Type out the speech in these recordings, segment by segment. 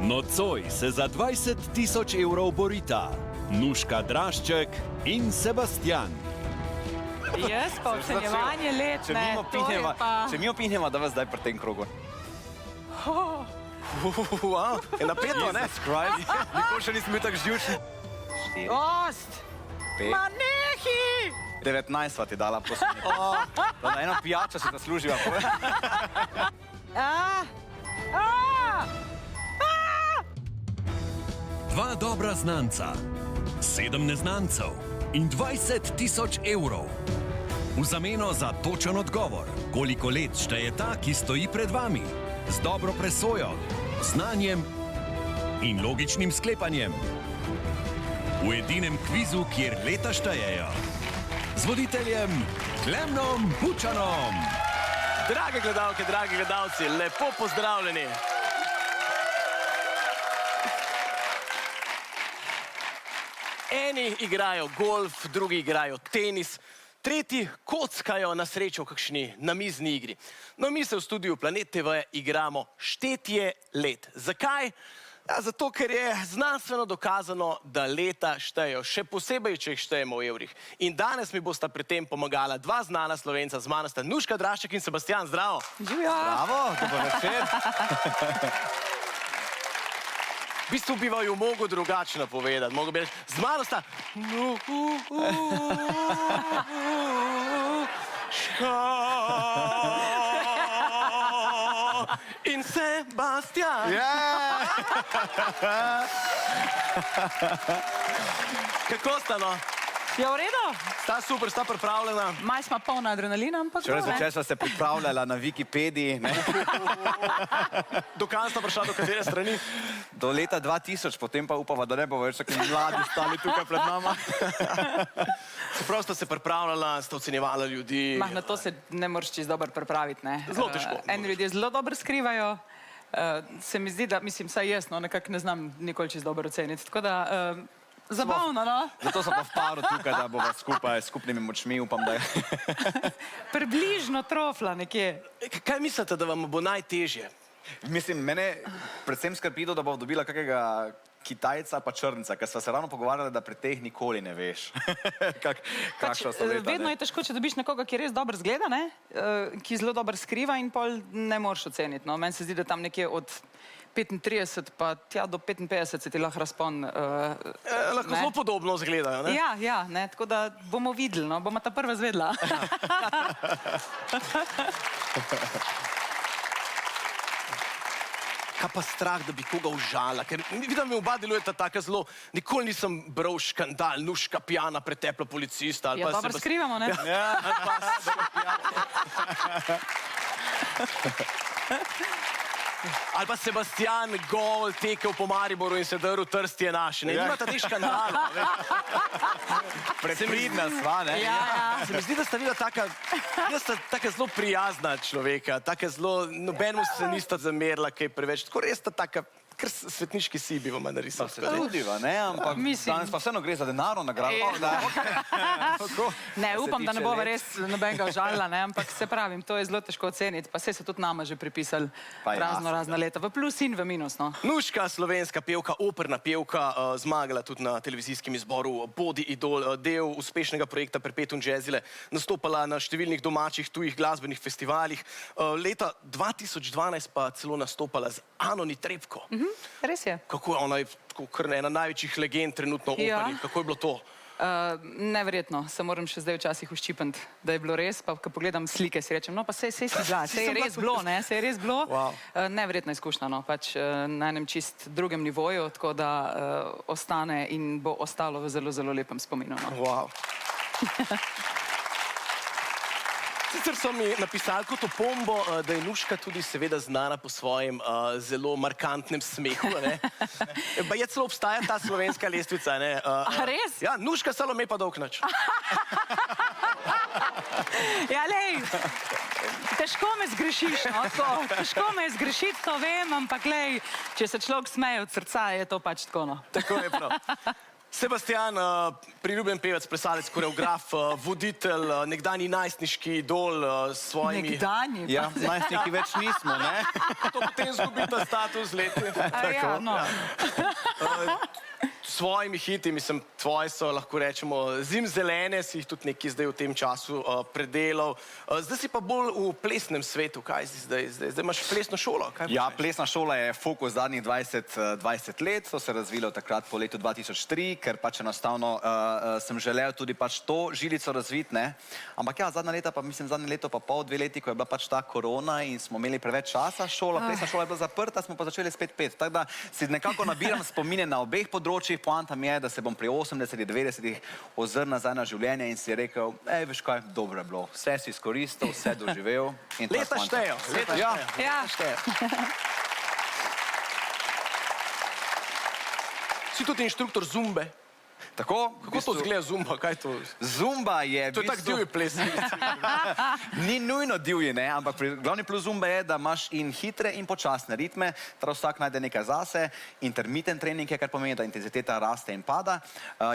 Nocoj se za 20 000 evrov borita Nuška Drašček in Sebastian. Jaz pa ocenjevanje let, Če ne, to je pa... Če mi opihnemo, da vas zdaj pri tem krogu. Je napeto, ne? Nikoli še nisem bil tak živčen. Ost! Ma nehi! 19 sva ti dala, prosim. Da eno pijačo si zasluživa. Dva dobra znanca, 7 neznancev in 20 000 evrov. V zameno za točen odgovor, koliko let šteje ta, ki stoji pred vami, z dobro presojo, znanjem in logičnim sklepanjem. V edinem kvizu, kjer leta štejejo. Z voditeljem Klemnom Bučanom. Drage gledalke, dragi gledalci, lepo pozdravljeni. Eni igrajo golf, drugi igrajo tenis, tretji kockajo na srečo v kakšni namizni igri. No, mi se v studiu Planet TV igramo štetje let. Zakaj? Ja, zato, ker je znanstveno dokazano, da leta štejejo, še posebej, če jih štejemo v evrih. In danes mi bosta pri tem pomagala dva znana Slovenca, z mano sta Nuška Drašček in Sebastian, zdravo! Živjo! Bravo, dober večer. V bistvu bi vaju mogel drugače napovedati, mogel bi reči, z mano sta in Sebastian. Kako sta, no? Je v redu? Sta super, sta pripravljena. Maj smo polna adrenalina, ampak Včeraj zvečer sva se pripravljala na Wikipediji, ne? Do kam sta prišla, do katere strani? Do leta 2000, potem pa upava, da ne bo več taki mladi stali tukaj pred nama. Čeprav sta se pripravljala, sta ocenjevala ljudi. Mah, na to se ne moreš čisto dobro pripraviti, ne? Zelo težko. Eni ljudje zelo dobro skrivajo. Se mi zdi, da, mislim, saj jaz, no, nekako ne znam nikoli čisto dobro oceniti. Tako da, zabavno, no? Zato sem pa v paru tukaj, da bova skupaj s skupnimi močmi, upam, da je. Približno trofla nekje. Kaj mislite, da vam bo najtežje? Mislim, mene predvsem skrbi to, da bova dobila kakega Kitajca pa Črnca, ker sva se ravno pogovarjala, da pri teh nikoli ne veš, kakšna so leta. Vedno je težko, če dobiš nekoga, ki res dobro zgleda, ne? Ki zelo dobro skriva in pol ne moreš oceniti. No? Meni se zdi, da tam nekje od 35 pa tja do 55 se ti lahko razpon. Lahko zelo podobno izgledajo, ne? Ja, ja, ne? Tako da bomo videli, no? Bomo ta prva zvedla. Kaj pa strah, da bi koga užala? Ker vidim, mi oba delujeta tako zelo, nikoli nisem bral škandal, Nuška pijana, pretepla policista. Ja, dobro skrivamo, ne? Ja, ali pa Sebastian gol tekel po Mariboru in se drl Trst je naš. Ne imata teh škandala. Predpridna sva, ne? Ja, Se mi zdi, da sta videla taka zelo prijazna človeka, taka zelo, nobenemu se nista zamerila kaj preveč, tako res sta taka, kar svetniški si bi vama narisal. Se trudiva, ne? Ampak danes pa vseeno gre za denarno nagrado. Ne, upam, da ne bova res nobenega užalila, ne? Ampak se pravim, to je zelo težko oceniti, pa se tudi nama že pripisali razna leta, v plus in v minus, no. Nuška, slovenska pevka, operna pevka, zmagala tudi na televizijskem izboru Bodi idol, del uspešnega projekta Perpetuum Jazzile, nastopala na številnih domačih, tujih glasbenih festivalih, leta 2012 pa celo nastopala z Anoni Trepko. Res je. Kako je ona, kar ena največjih legend trenutno v operi, kako je bilo to? Neverjetno, se moram še zdaj včasih uščipati, da je bilo res, pa ko pogledam slike, si rečem, no pa sej si bila, sej je res bilo, ne, sej je res bilo. Neverjetna izkušnja, no, pač na enem čist drugem nivoju, tako da ostane in bo ostalo v zelo, zelo lepem spominu. Wow. Sicer so mi napisali kot opombo, da je Nuška tudi seveda znana po svojem zelo markantnem smehu, ne? Je celo obstaja ta slovenska lestvica, ne? A res? Ja, Nuška Salome pa Dolgnač. Ja, lej, težko me zgrešiš, no, težko me zgrešiti, to vem, ampak lej, če se človek smeje od srca, je to pač tako, no. Tako je prav. Sebastian, priljubljen pevec, plesalec, koreograf, voditelj, nekdanji najstniški idol s svojimi... Nekdanji. Ja, najstniki več nismo, ne? To potem zgubi ta status z leti. Ja, no. S svojimi hiti, mislim, tvoji so, lahko rečemo, zimzelene, si jih tudi nekaj zdaj v tem času predelal. Zdaj si pa bolj v plesnem svetu, kaj si zdaj? Zdaj imaš plesno šolo, kaj Ja, počneš? plesna šola je fokus zadnjih 20 let, so se razvile takrat po letu 2003, ker pač enostavno sem želel tudi pač to žilico razviti, ne. Ampak ja, zadnje leto pa pol, 2 leti, ko je bila pač ta korona in smo imeli preveč časa, plesna šola je bila zaprta, smo pa začeli spet peti. Tako da si nekako nabiram spomine na obeh področjih, poanta mi je, da se bom pri 80-ih, 90-ih ozrl nazaj na življenje in si rekel, veš kaj, dobro je bilo, vse si izkoristil, vse doživel. In to je Leta poanta. štejo, leta Ja. štejo. Ja. Šteje. Si tudi inštruktor zumbe. Tako? Kako to izgleda zumba, kaj to? Zumba je To je tak divji ples. Ni nujno divji, ne, ampak glavni plus zumbe je, da imaš in hitre in počasne ritme, torej vsak najde nekaj zase, intermittent trening je, kar pomeni, da intenziteta raste in pada.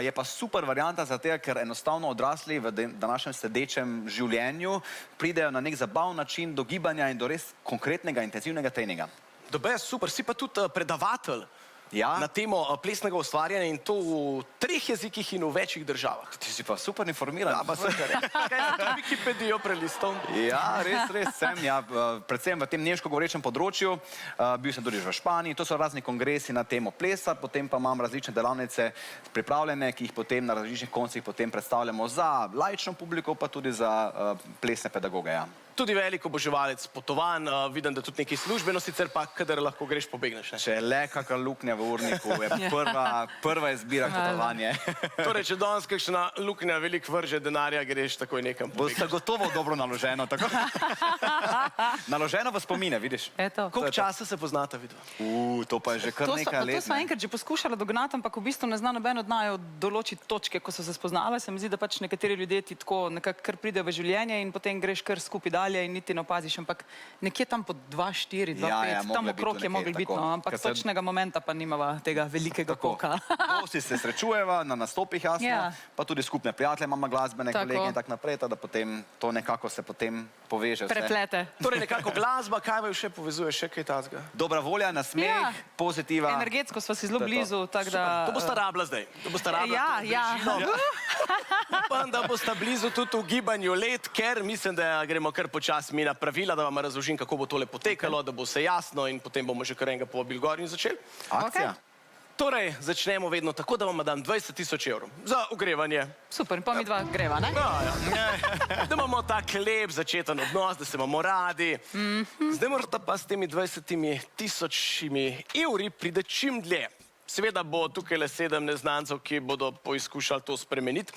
Je pa super varianta zato, ker enostavno odrasli v današnjem sedečem življenju pridejo na nek zabav način do gibanja in do res konkretnega intenzivnega treninga. Dobe, super, si pa tudi predavatelj Ja. na temo plesnega ustvarjanja in to v 3 jezikih in v večjih državah. Ti si pa super informiran. Ja, pa se kaj za to Wikipedijo prelistom? Ja, res sem, ja, predvsem v tem nemško govorečem področju, bil sem tudi v Španiji, to so razni kongresi na temo plesa, potem pa imam različne delavnice pripravljene, ki jih potem na različnih koncih potem predstavljamo za laično publiko, pa tudi za plesne pedagoge, ja. Tudi velik oboževalec potovanj, vidim, da tudi nekaj službeno, sicer pa, kadar lahko greš, pobegneš. Ne? Če je le kakšna luknja v urniku, je prva izbira potovanje. Torej, če danes kakšna luknja veliko vrže denarja, greš takoj nekam Bo pobegneš. gotovo dobro naloženo, tako? Naloženo v spomine, vidiš? Eto. Koliko časa se poznata vidva? To pa je že kar nekaj let. To sva enkrat že poskušala dognati, ampak v bistvu ne zna noben od naju določiti točke, ko so se spoznala. Se mi zdi, da pač nekateri ljudje ti tako nekako kar pridejo v življenje in potem greš kar skupaj dalje in niti ne opaziš, ampak nekje tam po 2-4, 2-5, tam okrog je mogli biti, no, ampak točnega momenta pa nimava tega velikega koka. Dosti se srečujeva na nastopih, jasno, Ja. pa tudi skupne prijatelje, imamo glasbene Tako. kolege in tako naprej, da potem to nekako se potem poveže vse. Preplete. Torej, nekako glasba, kaj vaju še povezuje, še kaj tazga? Dobra volja, nasmeh, Ja. pozitiva. Energetsko sva si zelo To je to. blizu, tako da... To bosta rabla zdaj. To bosta rabla Ja, to ja. bližino. Upam, da bosta blizu tudi v gibanju let, ker mislim, da gremo kar počasi mi na pravila, da vam razložim, kako bo tole potekalo, da bo vse jasno in potem bomo že kar enega povabili gor in začeli. Akcija. Torej, začnemo vedno tako, da vam dam 20 000 evrov za ogrevanje. Super, in pa mi dva greva, ne? Da imamo tak lep začeten odnos, da se imamo radi. Zdaj morate pa s temi 20 000 evri pride čim dlje. Seveda bo tukaj le 7 neznancev, ki bodo poizkušali to spremeniti.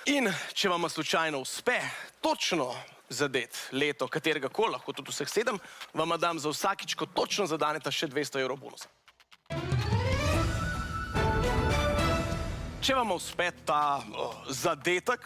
In če vam slučajno uspe točno zadeti leto katerega koli, lahko tudi vseh 7, vam dam za vsakič, ko točno zadaneta še 200 evrov bonusa. Če vam uspe ta zadetek,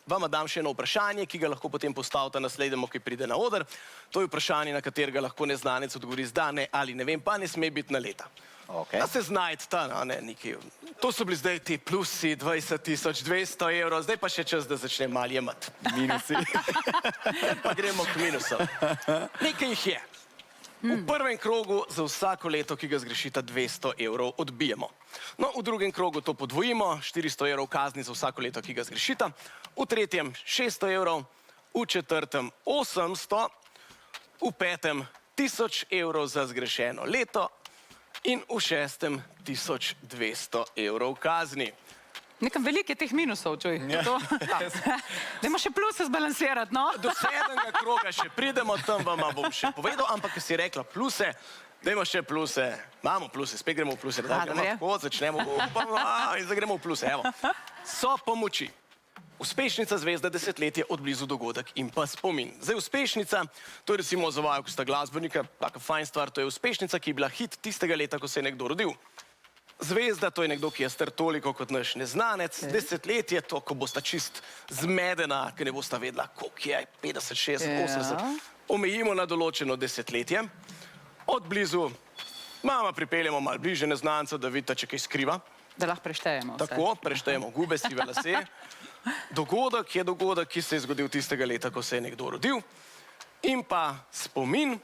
vam dam še eno vprašanje, ki ga lahko potem postavite naslednjemu, ki pride na oder. To je vprašanje, na katerega lahko neznanec odgovori z da, ne ali ne vem, pa ne sme biti na leta. Okay. Da se znajde ta, ne, nekaj. To so bili zdaj ti plusi, 20 200 evrov, zdaj pa še čas, da začne malo jemati. Minusi. Pa gremo k minusom. Nekaj jih je. V prvem krogu za vsako leto, ki ga zgrešita, 200 evrov odbijemo. No, v drugem krogu to podvojimo, 400 evrov kazni za vsako leto, ki ga zgrešita. V tretjem 600 evrov, v četrtem 800, v petem 1000 evrov za zgrešeno leto in v šestem 1200 evrov kazni. Nekam veliko je teh minusov, čuj. Dajmo še pluse zbalansirati, no? Do 7. kroga še pridemo, tam vam bom še povedal, ampak ker si rekla pluse, dajmo še pluse. Imamo pluse, spet gremo v pluse. Tako začnemo, in zdaj gremo v pluse. Evo. So pomoči. Uspešnica zvezda desetletje od blizu dogodek in pa spomin. Zdaj uspešnica, to je recimo za vaju, ko sta glasbenika, taka fajn stvar, to je uspešnica, ki je bila hit tistega leta, ko se je nekdo rodil. Zvezda, to je nekdo, ki je star toliko kot naš neznanec. Desetletje, to, ko bosta čist zmedena, ker ne bosta vedela, koliko je, 50, 60, 80. Omejimo na določeno desetletje. Od blizu mama pripeljemo malo bliže neznanca, da vidite, če kaj skriva. Da lahko preštejemo vse. Tako, preštejemo gube, sive lase. Dogodek je dogodek, ki se je zgodil tistega leta, ko se je nekdo rodil. In pa spomin.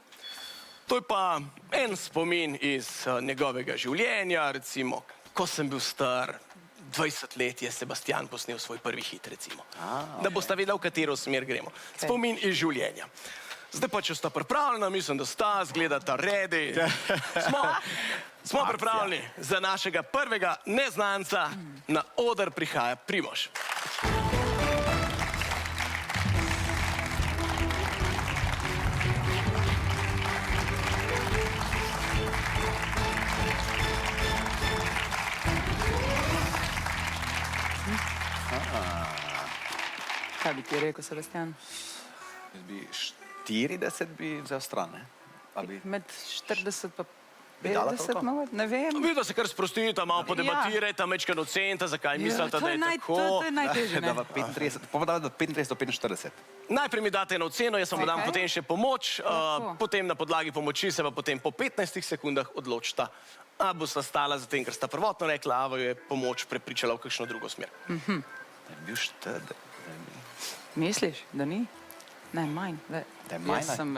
To je pa en spomin iz njegovega življenja, recimo, ko sem bil star 20 let, je Sebastian posnel svoj prvi hit, recimo. Da boste vedeli, v katero smer gremo. Spomin iz življenja. Zdaj pa, če sta pripravljena, mislim, da sta, zgledata ready. Smo pripravljeni za našega prvega neznanca. Na oder prihaja Primož. Kaj bi ti rekel, Sebastian? Jaz bi 40 bi vzel stran, ne? Med 40 pa Bi dala 50, toliko? no, ne vem. Vi, da se kar sprostite, malo podebatirajte, mečkaj docenta, zakaj mislite, da je tako. To je najtežje, ne? Da v 35, pa da 35 do 45. Najprej mi date eno oceno, jaz vam dam Okej. potem še pomoč, Lahko. potem na podlagi pomoči se pa potem po 15 sekundah odločita, a bosta stala za tem, ker sta prvotno rekla, a jo je pomoč prepričala v kakšno drugo smer. Da je bil 40. Misliš, da ni? Ne, manj. Da je manj, Jaz ne? sem,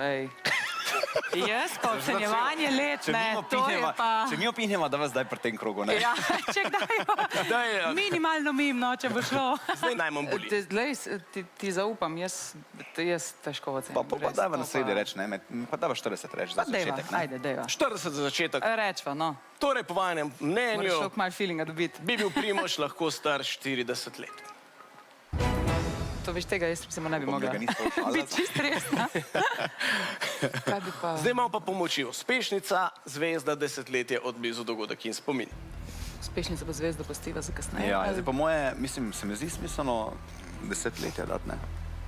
jaz pa ocenjevanje let, ne, to je pa... Če mi opihnemo, da vas zdaj pri tem krogu, ne? Ja, če kdaj, minimalno mimno, če bo šlo. Zdaj najmanj boli. Ti zaupam, jaz težko ocenim. Pa dajva na sredi reči, ne? Pa dajva 40 reči za Pa dejva, začetek, ne? ajde, dejva. 40 za začetek. Rečva, no. Torej, po vajenem Moraš mnenju, šok malo feelinga dobiti. bi bil Primož lahko star 40 let. To veš tega, jaz se mu ne bi mogla. Ga nismo vprašali. Biti čist resna. Kaj bi pa... Zdaj imamo pa pomoči. Uspešnica, zvezda, desetletje, od blizu dogodek in spomin. Uspešnica pa zvezdo postiva za kasneje. Ja, zdaj po moje, mislim, se mi zdi smiselno desetletje dati, ne?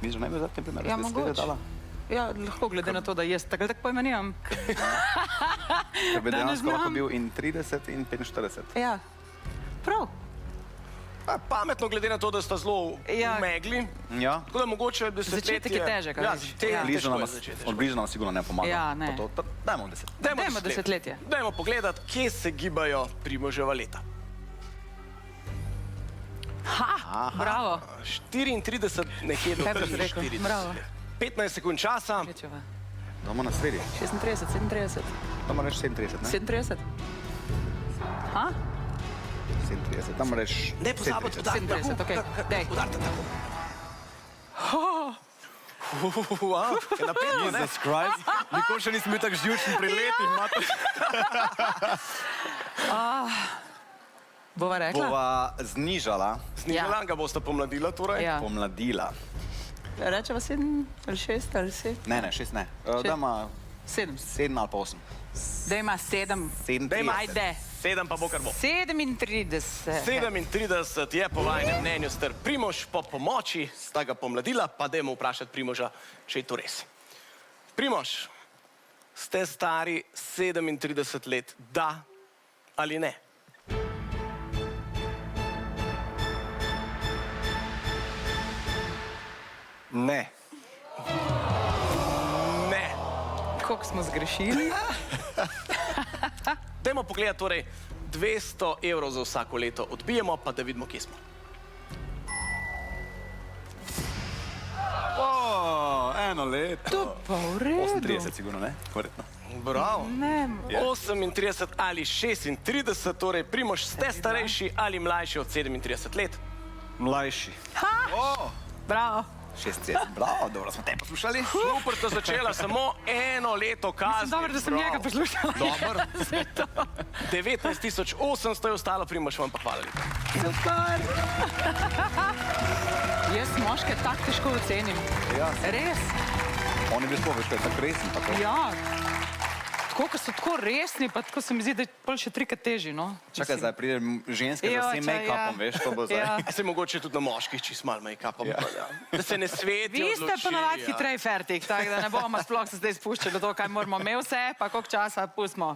Misliš, da ne bi zdaj tem primer Ja, desetletje mogoče. dala? Ja, lahko glede na to, da jaz tako ali tako pojma nimam. Ker bi Da ne dejansko lahko znam. bil in 30 in 45. Ja, prav. Pametno glede na to, da sta zelo Ja. v megli. Ja. Tako da mogoče desetletje... Začetek je težek, a Ja, veš. težko Ja. Bližno je nam, začetek. od bližno nam sigurno ne pomaga. Ja, ne. Pa to, dajmo 10. Dajmo desetletje. Dajmo pogledat, kje se gibajo Primoževa leta. Ha, bravo. 34, nekje do Kaj boš rekel? 43 Bravo. let. 15 sekund časa. Rečeva. Damo na sredi. 36, 37, Damo reči 37, ne? 37. Ha? 37, damo reči Ne pozabite, 37. da 37, okej. Dej. udarite tako. Wow, je napetno, ne? Jesus Christ, nikoli še nisem bil tako živčen pri letih, mate. Bova rekla? Bova znižala, Znižala ga boste pomladila, torej? Ja. pomladila. Rečeva 7 ali 6 ali 7? Ne, 6 ne. Dama 7. 7 ali pa 8. Da ima 7. 37. Ajde. 7 pa bo kar bo. 37. 37 je po vajenem mnenju star Primož, po pomoči sta ga pomladila, pa dajmo vprašati Primoža, če je to res. Primož, ste stari 37 let, da ali ne? Ne. Ne. Koliko smo zgrešili? Dajmo pogledati, torej 200 evrov za vsako leto odbijemo, pa da vidimo, kje smo. O, eno leto. To pa v redu. 38 sigurno, ne? Verjetno. Bravo. Ne, 38 ali 36, torej Primož, ste starejši ali mlajši od 37 let? Mlajši. bravo. 36. Bravo, dobro smo te poslušali. Super, sta začela samo eno leto kazni. Dobro, da sem Bravo. njega poslušala. Dobro. 19.800 je ostalo, Primož, vam pa hvala lepa. Super. Jaz moške tako težko ocenim. Ja. Res? On je bil sploh večkrat tako resen, pa to. Ja. Tako, ko so tako resni, pa tako se mi zdi, da je pol še trikrat težji, no. Čakaj, zdaj pride ženske za vsem make-upom, veš, to bo zdaj. Ja. Se mogoče tudi na moških čist malo make-upa. Ja. Da se ne svetijo Vi od ste luči, ponavadi ja. hitrej fertik, tako da ne bomo sploh se zdaj spuščali v to, kaj moramo imeti vse, pa koliko časa pustimo.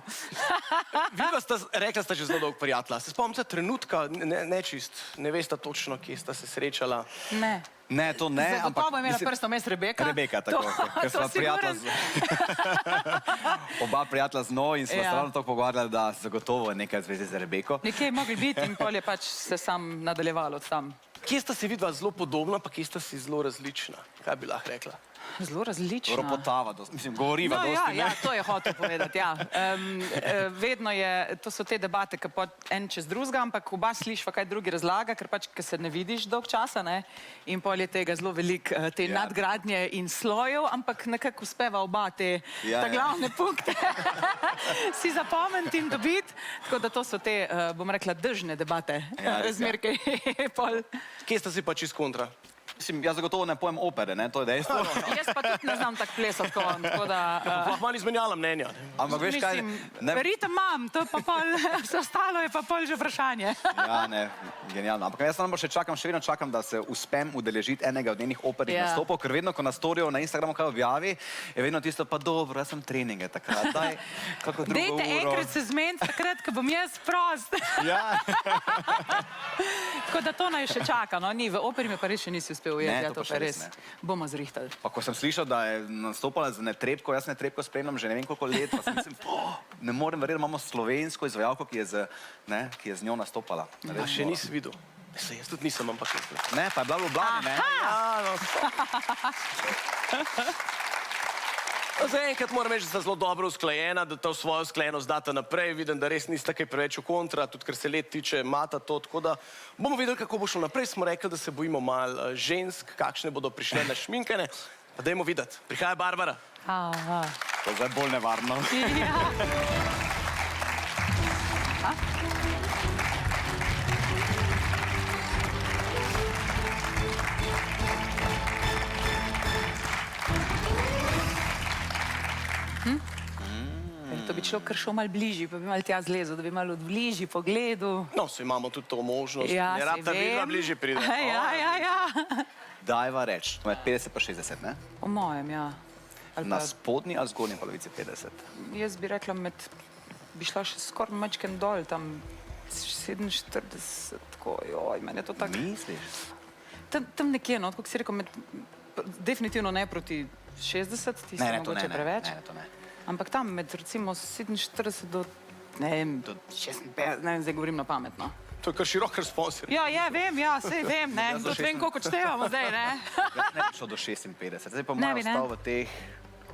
Vidva sta, rekla sta že zelo dolgo prijatelja. Se spomnite trenutka, ne čist, ne veste točno, kje sta se srečala. Ne. Ne, to ne. Zagotovo je imela prsto mes Rebeka. Rebeka, tako. Ker To sva prijatelja oba prijatelja z njo in sva stvarno tako pogovarjala, da zagotovo je nekaj v zvezi z Rebeko. Nekje je mogli biti in pol je pač se sam nadaljevalo od tam. Kje sta si vidva zelo podobna, pa kje sta si zelo različna? Kaj bi lahko rekla? Zelo različna. Ropotava, mislim, govoriva No, dosti, ja, ne? to je hotel povedati, ja. Vedno je, to so te debate, ki pa en čez drugega, ampak oba slišva, kaj drugi razlaga, ker pač, ker se ne vidiš dolg časa, ne, in pol je tega zelo veliko, te nadgradnje in slojev, ampak nekako uspeva oba te ta glavne punkte si zapomniti in dobiti, tako da to so te, bom rekla, držne debate, zmerke pol. Kje sta si pa čist kontra? Mislim, jaz zagotovo ne pojem opere, ne, to je dejstvo. Jaz pa tudi ne znam tako plesati, tako da... Lahko malo izmenjala mnenja. Ampak veš kaj... Ritem imam, to pa pol, vse ostalo je pa pol že vprašanje. Ja, ne, genialno. Ampak jaz samo še vedno čakam, da se uspem udeležiti enega od njenih opernih nastopov, ker vedno, ko na storijo na Instagramu kaj objavi, je vedno tisto, pa dobro, jaz sem treninge takrat, daj kako drugo uro. Dejte enkrat se zmeniti takrat, ko bom jaz prost. Ja. Tako da to naj še čaka, no, ni, v operi me pa res še nisi uspel ujeti, Ne, ja, to to pa pa še res res ne. bomo zrihtali. Pa ko sem slišal, da je nastopala z Netrebko, jaz Netrebko spremljam že ne vem koliko let, pa sem mislim, ne morem verjeti, da imamo slovensko izvajalko, ki je z njo nastopala. A še nisi videl? Se, jaz tudi nisem, ampak jaz. Ne, pa je bila v Ljubljani, ne? Zaenkrat moram reči, da sta zelo dobro usklajena, da to svojo usklajenost data naprej. Vidim, da res nista kaj preveč v kontra, tudi ker se let tiče, mata to, tako da bomo videli, kako bo šlo naprej. Smo rekli, da se bojimo malo žensk, kakšne bodo prišle na šminkane. Pa dajmo videti. Prihaja Barbara. To je zdaj bolj nevarno. To bi človek kar šel malo bližji, pa bi malo tja zlezel, da bi malo od bližji pogledal. No, se imamo tudi to možnost. Ja, Ne rabita vidva bližje pride. Ja. Dajva reč, med 50 pa 60, ne? Po mojem, ja. Ali Na pa, spodnji ali zgornji polovici 50. jaz bi rekla bi šla še skoraj mačken dol, tam 47, tako, joj, meni je to tako... Misliš? Tam nekje, no, kako si rekel, definitivno ne proti 60, ti si mogoče preveč. Ne, to ne. Ampak tam med recimo 47 do, ne vem, do 56, ne vem, zdaj govorim na pametno. To je kar širok respons. Ja, vem, ja, sej vem, ne, tudi vem, koliko števamo zdaj, ne. Jaz ne bi šel do 56, zdaj pa malo ostal v teh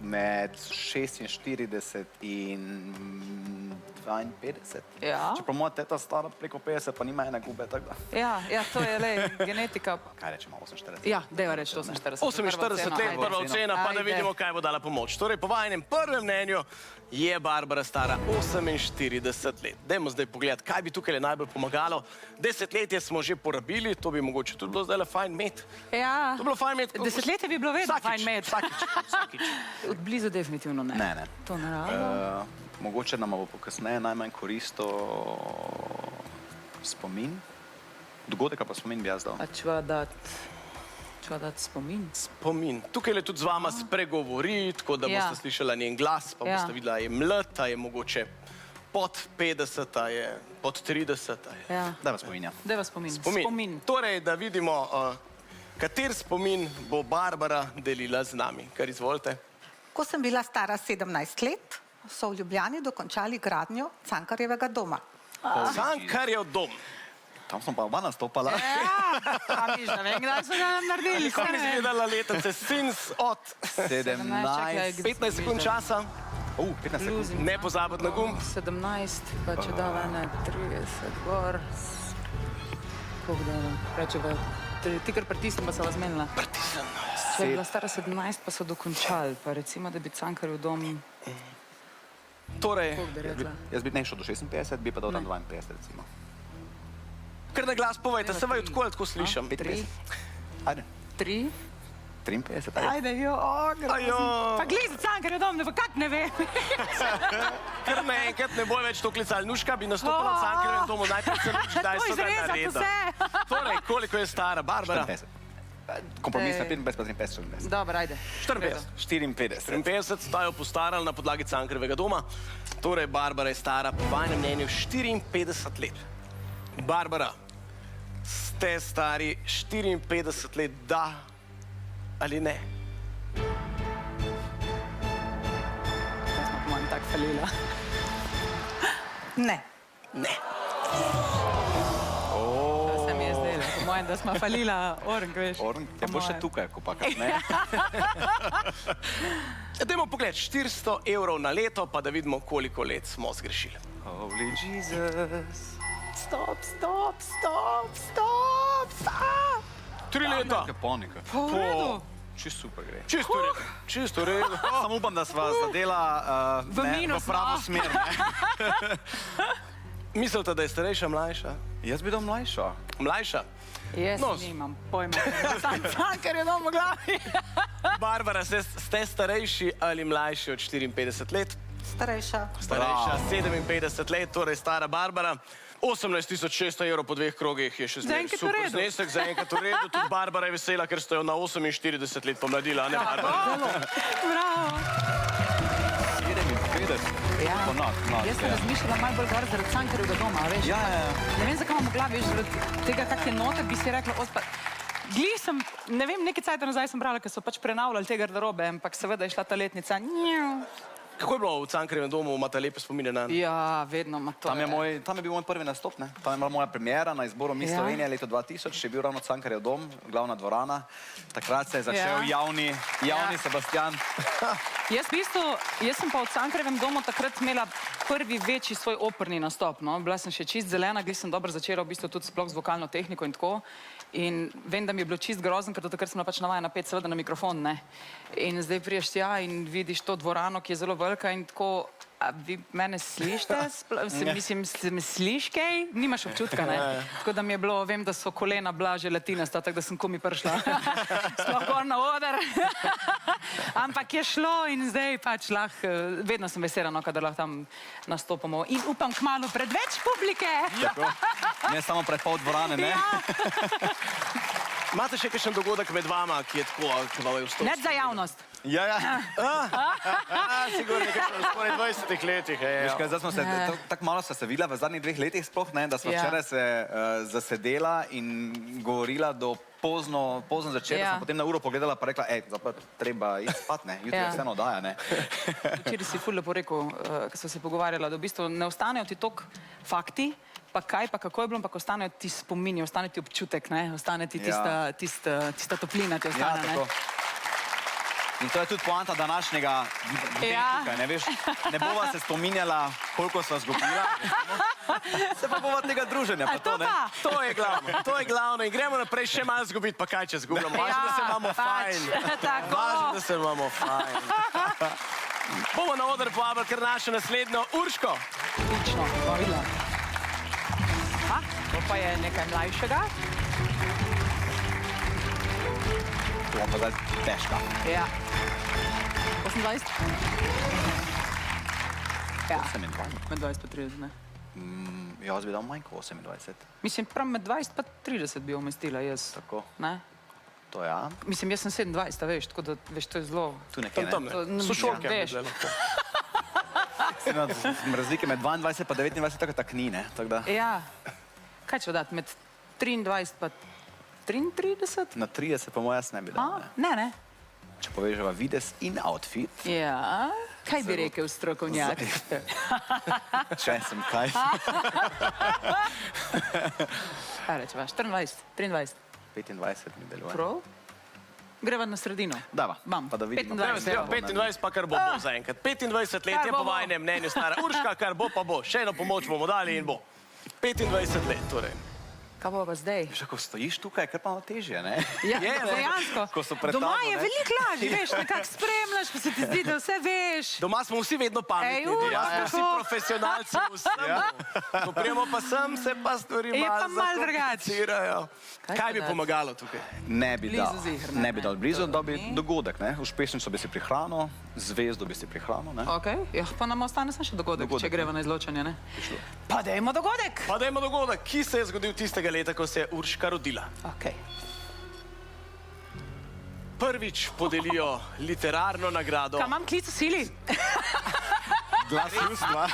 med 46 in 52. Ja. Čeprav moja teta stara preko 50, pa nima ene gube, tako da. Ja, to je le genetika. Kaj rečemo, 48? Ja, dajva reči 48. 48 let, prva ocena, pa da vidimo, kaj bo dala pomoč. Torej, po vajnem prvem mnenju je Barbara stara 48 let. Dajmo zdaj pogledati, kaj bi tukaj najbolj pomagalo. 10 letje smo že porabili, to bi mogoče tudi bilo zdaj fajn imeti. Ja, To bi bilo fajn imeti. desetletje bi bilo vedno fajn imeti. Vsakič. Od blizu definitivno ne. Ne. To ne rabimo. Mogoče nam bo pokasneje najmanj koristo spomin. Dogodek pa spomin bi jaz dal. A čva dati spomin? Spomin. Tukaj je tudi z vama spregovori, tako da boste slišala njen glas, pa boste videla, a je mlad, a je mogoče pod 50, a je pod 30. Ja. Dajva spominja. Dajva spomin. Spomin. Torej, da vidimo, kater spomin bo Barbara delila z nami. Kar izvolite. Ko sem bila stara 17 let, so v Ljubljani dokončali gradnjo Cankarjevega doma. Cankarjev dom. Tam smo pa oba nastopala. Ja, viš, da vem, kdaj so ga naredili. Kako bi izgledala letence? Since od 17. 15 sekund časa. 15 sekund. Ne pozabiti na gumb. 17, pa če dava ne 30 gor. Koliko dava? Rečeva, ti kar pritisnem, pa se vas zmenila. Pritisnem. Če je bila stara 17, pa so dokončali, pa recimo, da bi Cankarjev dom... Torej, Koliko bi rekla? Jaz bi ne šel do 56, bi pa dal tam 52 recimo. kar na glas povejte, se vaj tako ali tako slišim. 53. Ajde. 3? 53, ajde. Ajde, Pa glej za Cankarjev dom, ne pa kak ne vem. Ker naenkrat ne bo več to klicali. Nuška bi nastopila v Cankarjevem domu, najprej se nič, daj so ga naredila. Torej, koliko je stara Barbara? 54. Kompromis na 55, pa 53. Dobro, ajde. 54. 54. 54 sta jo postarali na podlagi Cankarjevega doma. Torej, Barbara je stara po vajnem mnenju 54 let. Barbara, Ste stari 54 let, da ali ne? Da smo po mojem tako falila. Ne. Ne. To se mi je zdelo. Po mojem, da smo falila Orang, veš. Orn, Po te bo še mojem. tukaj, ko pa kaj ne. Dajmo pogled, 400 evrov na leto, pa da vidimo, koliko let smo zgrešili. Holy Jesus. Stop, stop, stop, stop, stop. 3 leta. Kaponika. Pa v redu. Čisto super gre. Čisto v redu. Čisto v redu. Samo upam, da sva zadela V minus, v pravo no. smer. Ne? Mislite, da je starejša, mlajša? Jaz bi dal mlajšo. Mlajša. Jaz No, nimam pojma. Cankar je doma v glavi. Barbara, ste starejši ali mlajši od 54 let? Starejša. Starejša 57 let, torej stara Barbara. 18.600 evrov po 2 krogih je še zmeraj Zaenkrat v super redu. znesek, zaenkrat v redu. Tudi Barbara je vesela, ker ste jo na 48 let pomladila, a ne Barbara? Bravo. 57. Ja. Pa not, Jaz sem razmišljala malo bolj gor zaradi Cankarjevega doma, veš. Ja, ja, ja. Ne vem, zakaj imam v glavi, veš, zaradi tega, kak je noter, bi si rekla, glih sem, ne vem, nekaj cajta nazaj sem brala, ker so pač prenavljali te garderobe, ampak seveda je šla ta letnica. Nju. Kako je bilo v Cankarjevem domu, imate lepe spomine na? Ja, vedno ima to. Tam je bil moj prvi nastop, ne? Tam je bila moja premiera na izboru Miss Ja. Slovenije leto 2000, še je bil ravno Cankarjev dom, glavna dvorana. Takrat se je začel javni Sebastian. Jaz sem pa v Cankarjevem domu takrat imela prvi večji svoj operni nastop. No? Bila sem še čist zelena, glih sem dobro začela v bistvu tudi sploh z vokalno tehniko in tako. In vem, da mi je bilo čist grozen, ker do takrat sem bila pač navajena peti seveda na mikrofon, ne. In zdaj priješ tja in vidiš to dvorano, ki je zelo velika in tako, a vi mene slišite? Mislim, se me sliš kaj? Nimaš občutka, ne. Tako da mi je bilo, vem, da so kolena bila želatinasta, tako da sem komi prišla. Sploh gor na oder. Ampak je šlo in zdaj pač lahko, vedno sem vesela, no, kadar lahko tam nastopamo. In upam kmalu pred več publike. Ne samo pred pol dvorane, ne? Imate še kakšen dogodek med vama, ki je tako, ki vam je vstopil? Ne za javnost. Ja, ja. Sigurno nekaj skoraj 20 letih. Veš kaj, zdaj smo se, tako malo sva se videla v zadnjih 2 letih sploh, ne, da smo Ja. včeraj se zasedela in govorila do pozno začetka, Ja. sem potem na uro pogledala pa rekla, zdaj pa treba iti spat, ne, jutri je Ja. vseeno oddaja, ne. Včeraj si ful lepo rekel, ko smo se pogovarjala, da v bistvu ne ostanejo ti toliko fakti, pa kaj, pa kako je bilo, ampak ostanejo ti spomini, ostane ti občutek, ne, ostane ti Ja. tista toplina ti Ja, ostane, ne. tako. In to je tudi poanta današnjega dne Ja. tukaj, ne veš, ne bova se spominjala, koliko sva zgubila, se pa bova tega druženja, pa A to, to ne. pa? To je glavno. In gremo naprej še malo zgubiti, pa kaj če zgubljamo. Važno, da se imamo fajn. tako. Važno, da se imamo fajn. Bomo na oder povabili kar našo naslednjo Urško. Lično, povila. To pa je nekaj mlajšega. To bom pa zdaj težka. Ja. 28? Ja, 28. med 20 pa 30, ne. Jaz bi dal manj kot 28. Mislim, prav med 20 pa 30 bi umestila jaz. Tako, Ne? to ja. Mislim, jaz sem 27, a veš, tako da, veš, to je zelo... Tu nekje, ne. Tam, ne. Sošolke bi veš. bile lahko. Razlike med 22 pa 29 tako ni, ne. Tako da Ja. Kaj če dati, med 23 pa 33? na 30 pa moj jaz ne bi dal, ne. Ne. Če poveževa vides in outfit, Ja. Kaj bi rekel strokovnjak? če sem kaj. Kaj rečeva, 24, 23. 25 mi deluje. Prav? Greva na sredino. Dava, Bam. pa da vidimo. 25. 25 pa kar bo zaenkrat. 25 let Kar je bo, po bo. vajnem mnenju stara Urška, kar bo pa bo. Še eno pomoč bomo dali in bo. 25 let, torej. Kaj bo pa zdaj? Že ko stojiš tukaj, kar pa malo težje, ne? Ja, Je, ne. dejansko. Ko so pred Doma tabo, je ne. veliko lažje, veš, nekako spremljaš, pa se ti zdi, da vse veš. Doma smo vsi vedno pametni, Ej, Urška, doma smo vsi kako? profesionalci v vsem. Ko prijemo pa sem, se pa stvari Je pa malo malo drugače. zakomplicirajo. Kaj Kaj bi pa dati? pomagalo tukaj? Ne bi Blizu dal. ziher, Ne bi dal blizu, da bi Ne. dogodek, ne? Uspešnico bi si prihranil, zvezdo bi si prihranil, ne? Ok, ja, pa nam ostane samo še dogodek, Dogodek, če greva na izločanje, ne? Pa dajmo dogodek! Pa dajmo dogodek, ki se je zgodil tistega leta, ko se je Urška rodila. Ok. Prvič podelijo literarno nagrado. Kaj imam klic v sili? Glas ljudstva.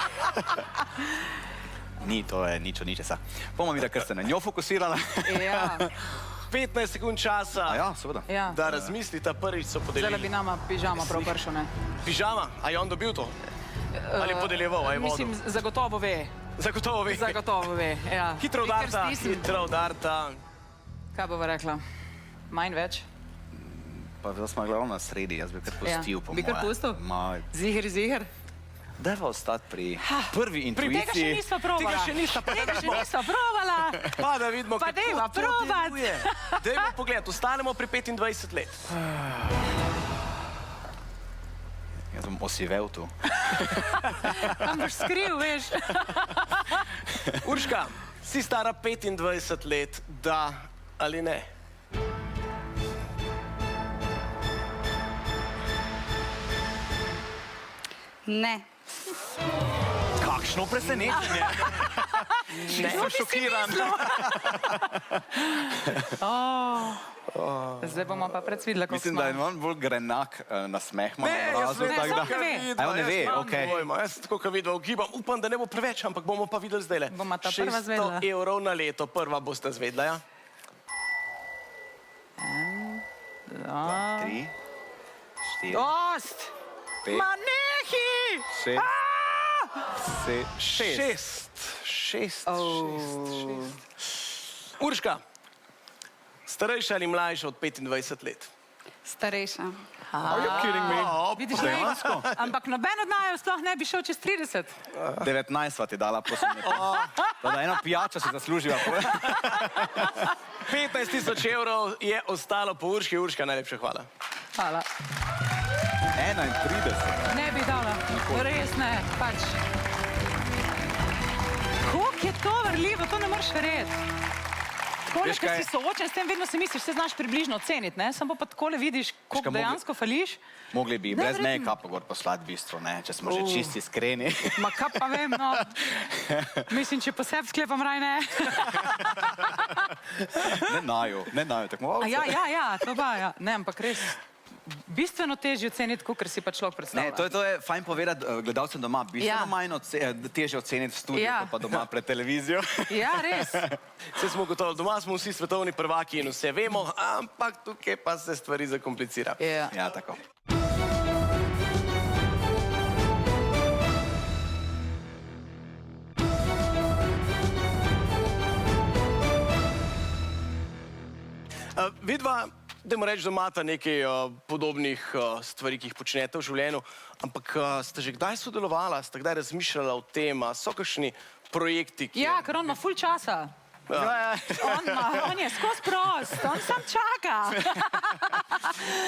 Ni, to je nič od ničesa. Bomo videli, ker ste na njo fokusirali. Ja, 15 sekund časa, A ja, seveda. ja. da razmislite, prvič so Zdaj podelili. bi nama pižama prav pršel, ne? Pižama, a je on dobil to? Ali je podeljeval, a je vodil? Mislim, zagotovo ve. Zagotovo ve. Zagotovo ve, ja. Hitro Viktor, udarta, stisni. hitro udarta. Kaj bova rekla? Manj več? Pa zdaj smo glavno na sredi, jaz bi kar pustil, po Bi kar moje. pustil? Ma, Ziher. dajva ostati pri prvi Pri tega še intuiciji. nisva provala. Tega še nisva, pa Tega še dajmo. nisva provala. Pa da vidimo, Pa dajva provat. Dajmo pogled, ostanemo pri 25 let. Jaz bom osivel tu. Tam boš skril, veš. Urška, si stara 25 let, da ali ne? Ne. Kakšno presenečenje. Ne, sem šokiran. Zdaj bomo pa predsvidla, kako Mislim, da je on bolj grenak nasmeh. Ne, jaz Ne, tako samo ne ve. A on ne ve, okej. Jaz tako, ko vidim, ugibam, upam, da ne bo preveč, ampak bomo pa videli zdaj. Boma ta prva zvedla. 600 evrov na leto, prva boste zvedla, ja? 3, 4, Dost! 5, Ma nehi! 6, 6. Urška, starejša ali mlajša od 25 let? Starejša. Vidiš, ne? Ampak noben od naju sploh ne bi šel čez 30. 19 sva ti dala, prosim. Da eno pijačo si zasluživa. 15 000 evrov je ostalo po Urški. Urška, najlepša hvala. Hvala. 31. Ne bi dala. Res ne, pač. Koliko je to vrljivo, to ne moreš verjeti. Takole, Veš ko kaj? si soočen s tem, vedno si misliš, se znaš približno oceniti, ne? Samo pa takole vidiš, koliko mogli- dejansko fališ. Mogli bi brez Neverjetno. make-upa gor poslati bistvo, ne, če smo že čisti iskreni. Ma kaj pa vem, no. Mislim, če po sebi sklepam raj ne. Ne naju, tekmovalce. Ja, to pa, ja. Ne, ampak res, bistveno težje oceniti, kot si pa človek Ne, predstavlja. to je fajn povedati gledalcem doma. Bistveno Ja. manj težje oceniti v studiu, Ja. kot pa doma pred televizijo. Ja, res. Vse smo gotovi, doma smo vsi svetovni prvaki in vse vemo, ampak tukaj pa se stvari zakomplicira. Ja. Ja, tako. Vidva, dajmo reči, da imata nekaj podobnih stvari, ki jih počnete v življenju, ampak ste že kdaj sodelovala, ste kdaj razmišljala o tem, so kakšni projekti, ki... Ja, ker on ima ful časa. On je skozi prost, on sam čaka.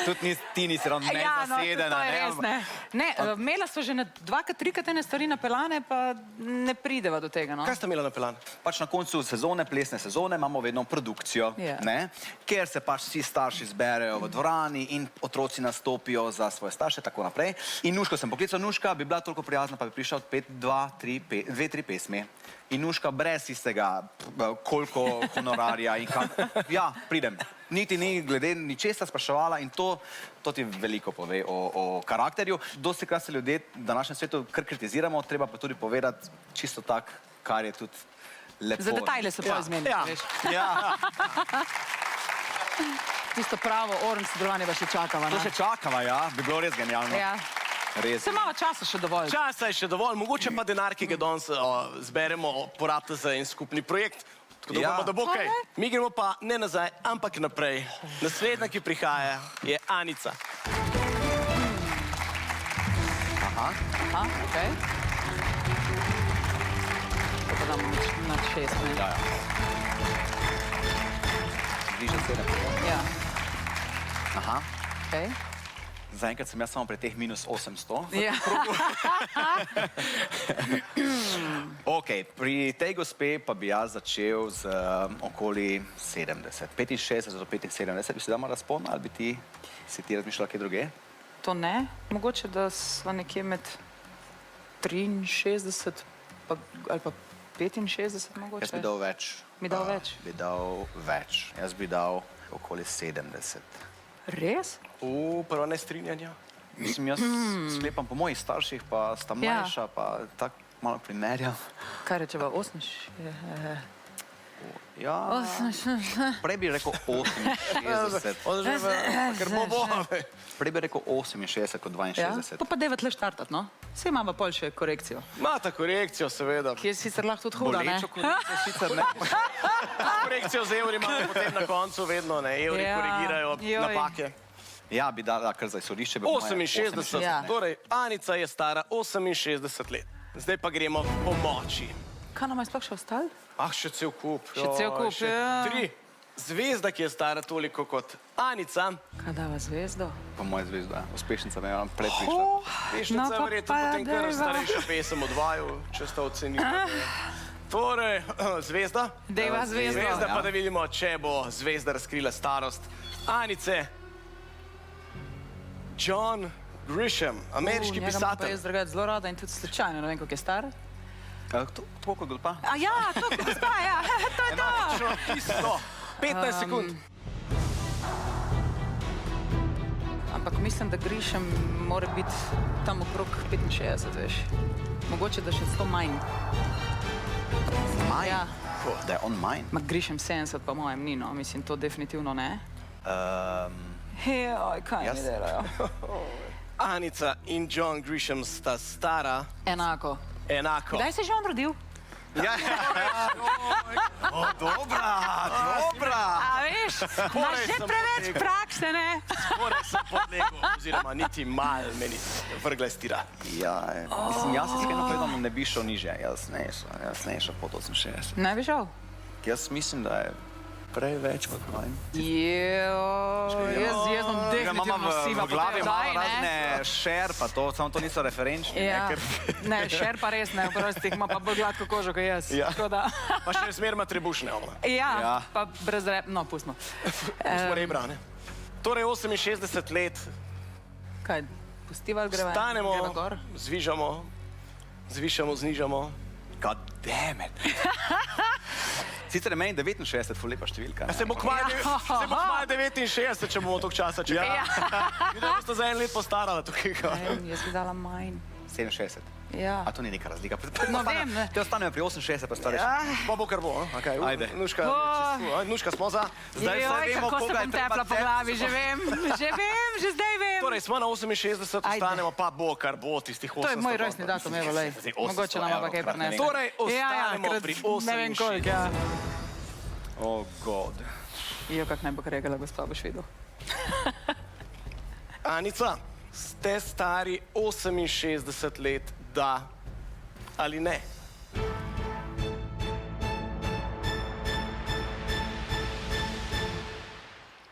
Tudi ti nisi ravno nezasedena. to je res, ne. Ne, imela sva že dvakrat, trikrat ene stvari napeljane, pa ne prideva do tega, no. Kaj ste imela na pelan? Pač na koncu sezone, plesne sezone, imamo vedno produkcijo, Ja. ne, kjer se pač vsi starši zberejo v dvorani in otroci nastopijo za svoje starše, tako naprej. In Nuško sem poklical, Nuška, bi bila toliko prijazna, pa bi prišla od 2-3 pesmi. In Nuška brez istega, koliko honorarja in kam. Ja, pridem. Niti ni glede ničesa spraševala in to ti veliko pove o karakterju. Dosti krat se ljudje v današnjem svetu kar kritiziramo, treba pa tudi povedati čisto tak, kar je tudi lepo. Za detajle se pa izmeni, Ja. veš. Ja, Tisto pravo orn sodelovanje pa še čakava, to ne. še čakava, ja, bi bilo res genialno. Ja. Res. Se malo časa še dovolj. Časa je še dovolj, mogoče pa denar, ki ga danes zberemo, porabite za en skupni projekt. Tako da Ja. upamo, da bo kaj. Okej. Mi gremo pa ne nazaj, ampak naprej. Naslednja, ki prihaja, je Anica. Aha, okej. To pa damo na 6, ne. Ja, ja. Bliže 7. Ja, Aha. okej. Zaenkrat sem jaz samo pri teh minus 800. Ja. Ok, pri tej gospe pa bi jaz začel z okoli 70. 65 do 75 bi se dama razpolnila, ali bi si ti razmišljala kje druge? To ne, mogoče, da sva nekje med 63 ali pa 65 mogoče. Jaz bi dal več. Bi dal več? Bi dal več. Jaz bi dal okoli 70. Res? Prva nestrinjanja. Mislim, jaz sklepam po mojih starših, pa sta mlajša, pa tako malo primerjam. Kaj rečeva, 8? Ja, prej bi rekel 68. Ker bo. Prej bi rekel 68 kot Ja? 62. Pa 9 le štartati, no? Vse imamo pol še korekcijo. Imata korekcijo, seveda. Ki je sicer lahko tudi huda, ne? Bolečo korekcijo sicer ne. Korekcijo z evri imate potem na koncu vedno, ne? Evri Ja, korigirajo joj. napake. Ja, bi dala kar za izhodišče. bi po moje 68. Ja. Torej, Anica je stara 68 let. Zdaj pa gremo po moči. Kaj nam je sploh še ostalo? Ah, še cel kup. Še cel kup, še ja. 3. Zvezda, ki je stara toliko kot Anica. Kaj dava zvezdo? Po moje zvezdo, ja. Uspešnica me je pred prišla. Pešnica No, pa verjetno pa potem kar dajva. starejša pesem od vaju, če sta ocenili. Torej, zvezda. Dejva zvezdo. Zvezda, pa da vidimo, če bo zvezda razkrila starost Anice. John Grisham, ameriški Njega imam pa pisatelj. jaz drugače zelo rada in tudi slučajno, ne vem, koliko je star. To kot glupa. A ja, to kot gospa, ja, to je to. Točno isto. 15 sekund. Ampak mislim, da Grisham mora biti tam okrog 65, veš. Mogoče, da še 100 manj. Manj? Ja. Da je on manj? Ma Grisham 70 pa mojem ni, no. Mislim, to definitivno ne. Joj, kaj mi Jaz- delajo? Anica in John Grisham sta stara Enako. enako. Kdaj se je že on rodil? Ja, dobra. A veš, imaš že sem preveč potegnil. prakse, ne? Skoraj sem podlegel, oziroma niti mal meni vrgla iz tira. Ja, mislim, jaz iskreno povedano ne bi šel niže. Jaz ne šel pod 68. Ne bi šel? Jaz mislim, da je preveč kot manj. Jaz bom definitivno siva v glavi potem. imamo Daj, ne? razne šer, pa to, samo to niso referenčni. Ja, Ne, ker... ne, šer pa res ne, oprosti, ima pa bolj gladko kožo kot jaz. Ja. Tako da, Pa še zmer ima trebušne, ona. ja, Ja. pa brez rep, no, pustimo. Smo rebra, ne? Torej 68 let, Kaj, pustiva ali greva? stanemo, Greva gor? zvišamo, znižamo. God damn it. Sicer je meni 69 ful lepa številka. Se bo kmalu 69, če bomo toliko časa čakali. Ja. Videla boste za en let postarala tukaj. Jaz bi dala manj. 67. Ja. A to ni neka razlika. No, vem, ne. Te ostanejo pri 68, pa starejši. Pa bo kar bo, okay. Ajde. Nuška, nuška smo za. Zdaj vsaj Joj, vemo, kako se koga je bom treba tepla po cepiti. glavi, že vem, že zdaj vem. Torej, smo na 68, Ajde. ostanemo pa bo, kar bo tistih 800. To je moj rojstni datum, evo, lej. Zdaj 800 Mogoče nam pa kaj evrov, prinese. Torej, ostanemo krat pri Ne vem koliko, ja. Oh god. Jo, kak naj bo kregala, gospa, boš videl. Anica, ste stari 68 let, da ali ne?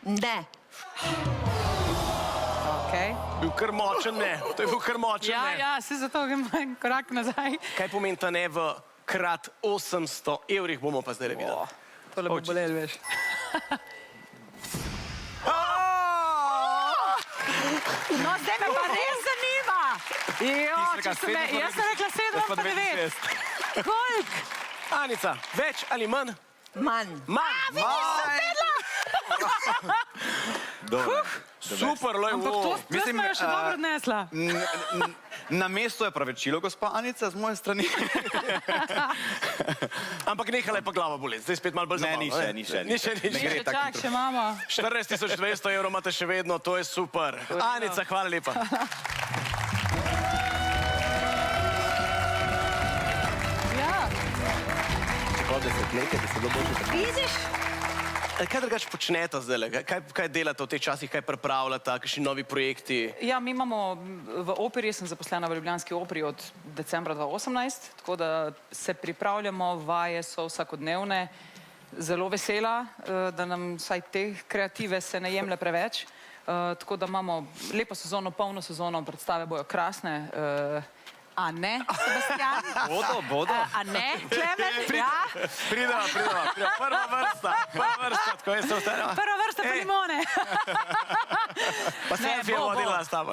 Ne. Okay. Bil kar močen ne, to je bil kar močen Ja, ne. ja, se zato gremo en korak nazaj. Kaj pomeni ta ne v krat 800 evrih, bomo pa zdaj videli. Tole bo bolel, veš. No, zdaj me pa res zanima. Jo, če se me, jaz sem rekla 7 pa 9. Koliko? Anica, več ali manj? Manj. Manj! Super, loj, Ampak to Mislim, smo jo še dobro odnesla. Na mestu je pravičilo, gospa Anica, z moje strani. Ampak nehala je pa glava boleti, zdaj spet malo bolj Ne, zabavno. ni še. Ni še. Ne gre tako Čak, še imamo. 14.200 evrov imate še vedno, to je super. Anica, hvala lepa. Ja, Po desetletje, da se bo boljše tako. Vidiš? Kaj drugače počnete zdaj? Kaj delate v teh časih, kaj pripravljate, kakšni novi projekti? ja, mi imamo v operi, jaz sem zaposlena v Ljubljanski operi od decembra 2018, tako da se pripravljamo, vaje so vsakodnevne. Zelo vesela, da nam vsaj te kreative se ne jemlje preveč. Tako da imamo lepo sezono, polno sezono, predstave bojo krasne. A ne, Sebastian? Bodo. A ne, Klemen? Ja, Prideva. Prva vrsta, tako je se ostaneva. prva vrsta pa limone. Pa selfie bo, bo. vodila s tabo.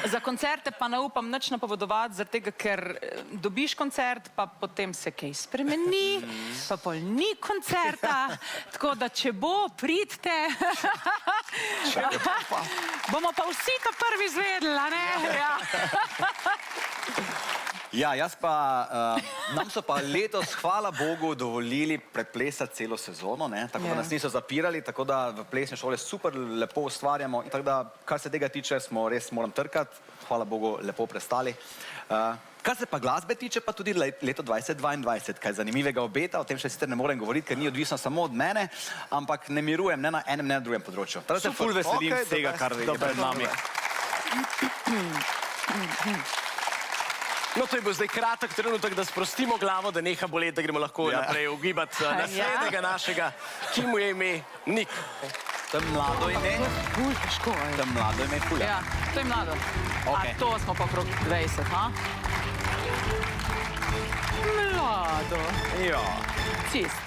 Za koncerte pa ne upam nič napovedovati, zaradi tega, ker dobiš koncert, pa potem se kaj spremeni, pa pol ni koncerta. Tako da, če bo, pridite. Bomo pa vsi to prvi izvedeli, a ne? Ja. Ja, jaz pa, nam so pa letos, hvala Bogu, dovolili preplesati celo sezono, ne? Tako da nas niso zapirali, tako da v plesni šoli super lepo ustvarjamo. In tako da, kar se tega tiče, smo res, moram trkati, hvala Bogu, lepo prestali. Kar se pa glasbe tiče, pa tudi leto 2022, kaj zanimivega obeta, o tem še sicer ne morem govoriti, ker ni odvisno samo od mene, ampak ne mirujem ne na enem, ne na drugem področju. Tako da se ful veselim tega, kar je pred nami. No, to je bil zdaj kratek trenutek, da sprostimo glavo, da neha boleti, da gremo lahko naprej ugibati naslednjega našega, ki mu je ime Nik. To je mlado ime. Ful, težko je. To je mlado ime, ful. Ja, to je mlado. A to smo pa okrog 20, ha? Mlado. Ja. Čist.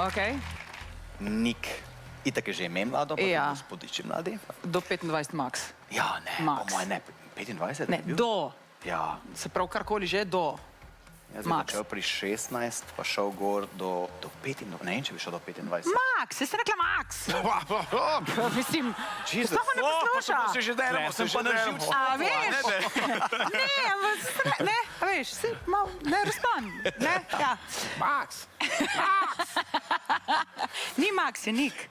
Okej. Nik. Itak je že ime mlado, pa tudi Ja. gospodiči mladi. Do 25 max. Ja, ne, Max. po moje ne, 25 Ne, je bil? do. Ja, Se pravi, karkoli že, do. jaz sem Max. začel pri 16, pa šel gor do 25, ne vem, če bi šel do 25. Max, jaz sem rekla Max. Mislim, sploh me ne posluša. Pa se že delamo, Ne, sem pa na živčku. A veš? Ne, ampak ne, a veš, si mal, ne, razpan. Ne, ja. Max. Ni Max, je Nik.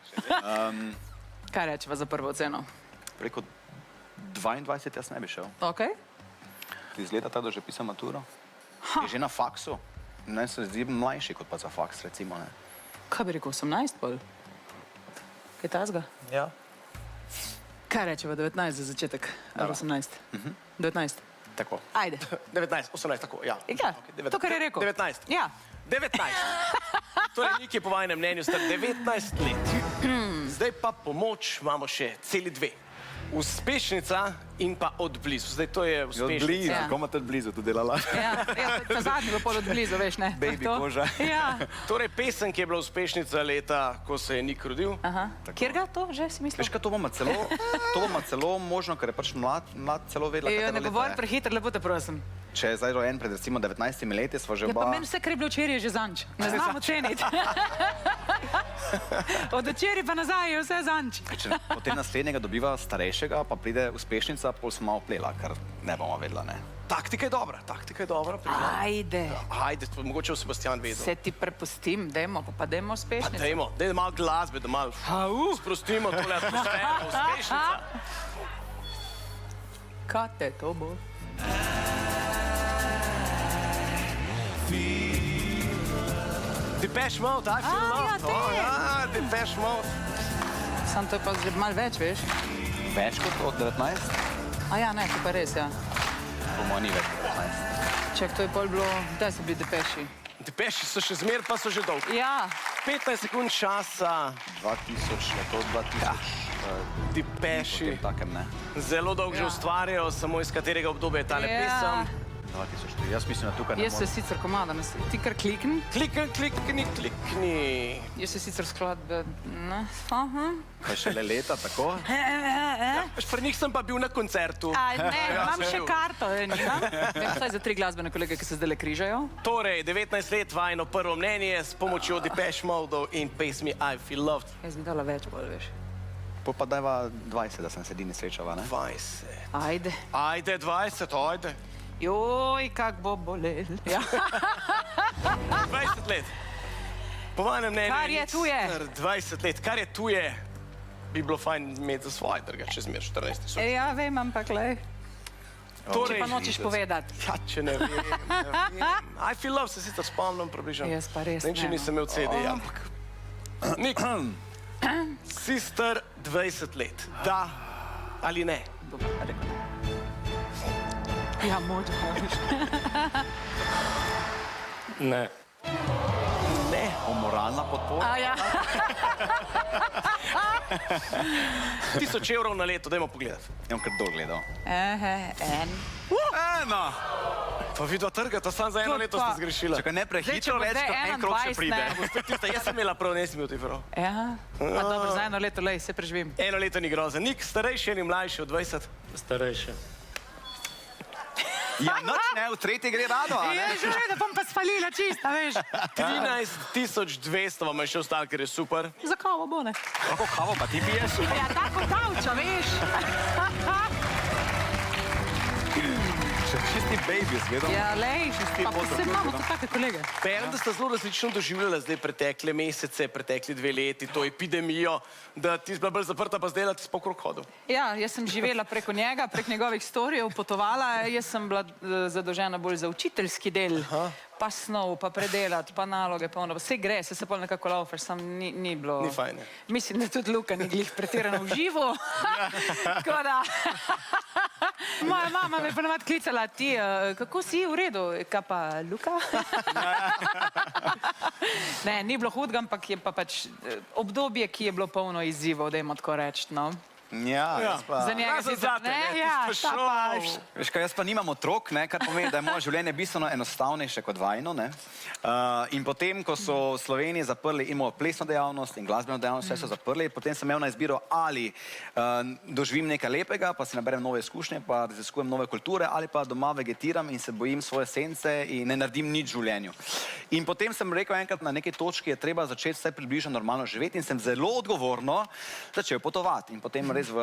Kaj rečeva za prvo oceno? Preko 22 jaz ne bi šel. Okej. Ti izgleda tako, da že pisam maturo. Je že na faksu. Ne, se zdi mlajši kot pa za faks, recimo, ne. Kaj bi rekel, 18 pol? Kaj tazga? Ja. Kaj rečeva, 19 za začetek? Ali 18? 19. Tako. Ajde. 19, 18, tako, ja. Ja, to, kar je rekel. 19. Ja. 19. Torej, Nik je po vajnem mnenju star 19 let. Zdaj pa pomoč imamo še celi dve. Uspešnica in pa od blizu. Zdaj to je uspešnica. Ja. komate od blizu to delala. Ja, ta zadnji bo pol od blizu, veš, ne? Baby To. koža. Ja. Torej, pesem, ki je bila uspešnica leta, ko se je Nik rodil. Aha. Kjer ga to že si mislil? Veš kaj, to bomo celo možno, ker je pač mlad celo vedela, Ja, ne katero govori leto je. prehitro, lepo te prosim. Če je zdaj rojen pred recimo 19 leti, smo že Ja, pa oba... meni vse, kar je bilo včeraj, je že zanč. Ne znam oceniti. Od včeraj pa nazaj je vse zanč. Če potem naslednjega dobiva starejšega, pa pride uspešnica, pol smo malo plela, kar ne bomo vedela, ne. Taktika je dobra, priznam. Ajde. Ajde, mogoče bo Sebastian vedel. Se ti prepustim, dajmo, pa dajmo Pa uspešnico. dajmo, daj malo glasbe, da malo sprostimo tole atmosfero, uspešnica. Kaj te to bo? Depeche Mode, I feel ja, love. te. Ja, Depeche Mode. Sam to je pa že malo več, veš? Več kot od 19? A ja, ne, to pa res, ja. Po mojem ni več kot 19. Ček, to je pol bilo, kdaj so bili depeši? Depeši so še zmer, pa so že dolgi. Ja, 15 sekund časa, 2000, leto 2000. Depeši. Potem takem, ne. Zelo dolgo že Ja. ustvarjajo, samo iz katerega obdobja je tale Ja. pesem. 2004. Jaz mislim, da tukaj ne jaz se sicer komada, ti kar klikni. Klikni. Jaz se sicer skladbe, ne, aha. Kaj šele leta, tako? Pri njih sem pa bil na koncertu. A, ne, Ja, imam sem še bil. karto, nimam. Vem vsaj za 3 glasbene kolege, ki se zdaj križajo. Torej, 19 let vajno prvo mnenje s pomočjo Depeche Mode in pesmi I Feel Loved. Jaz bi dala več, bolj veš. Pa dajva 20, da sem se edini srečava, ne? 20. Ajde. Ajde, 20, ajde. Joj, kak bo bolel. Ja. 20 let. Po vajnem mnenju Kar je Nik tuje. star 20 let. Kar je tuje, bi bilo fajn imeti za svoje trge, če zmer 14 tisoč. Ja, vem, ampak lej. Torej, Če pa nočeš povedati. Ja, če ne vem. I Feel Love se sicer spomnim približno. Jaz pa res Ne, če ne, no. nisem imel CD, ampak... Nik, si star 20 let. Da ali ne? Ja, moč. Ne. Ne. Moralna podpora? A ja. 1000 evrov na leto, dajmo pogledati. Imam kar dol gledal. En. Eno! Pa vidva trgata, samo za eno Tudi leto pa. ste zgrešila. Čakaj, ne Zdaj, če prehitro bo več, zdaj kot en krog še 21, pride. ne. To je tista, jaz sem imela prav, nisem imel ti prav. Ja, pa dobro, za eno leto, lej, se preživim. Eno leto ni grozen. Nik, starejši ali mlajši od 20? Starejše. Ja, noč ne, v tretji gre rado, a Ja, ne? že da bom pa spalila čista, veš. 13 200 vam je še ostalo, ker je super. Za kavo bo, ne? Kako kavo pa ti piješ? Ja, tako davča, veš. čisti baby zgledal. Ja, lej, pa vse imamo tudi take kolege. Berem, da sta zelo različno doživljala zdaj pretekle mesece, pretekli 2 leti, to epidemijo, da ti si bila bolj zaprta, pa zdaj ti spok hodil. Ja, jaz sem živela preko njega, prek njegovih storijev, potovala, jaz sem bila zadolžena bolj za učiteljski del, pa snov, pa predelati, pa naloge, pa ono, vse gre, se pol nekako laufaš, sam ni bilo... Ni fajn, ne? Mislim, da tudi Luka ni glih pretirano v živo, tako da... Moja mama me je ponovadi klicala, ti, kako si, v redu, kaj pa Luka? Ne, ni bilo hudega, ampak je pa pač obdobje, ki je bilo polno izzivov, dajmo tako reči, no. Ja, jaz pa... Za njega si zate, ne, ne, ja, ti si ta pa... šel. Veš kaj, jaz pa nimam otrok, ne, kar pomeni, da je moje življenje bistveno enostavnejše kot vajno. Ne. In potem, ko so v Sloveniji zaprli in mojo plesno dejavnost in glasbeno dejavnost, vse so zaprli, potem sem imel na izbiro ali doživim nekaj lepega, pa si naberem nove izkušnje, pa raziskujem nove kulture, ali pa doma vegetiram in se bojim svoje sence in ne naredim nič v življenju. In potem sem rekel enkrat, na neki točki je treba začeti vse približno normalno živeti in sem zelo odgovorno začel potovati. In potem res v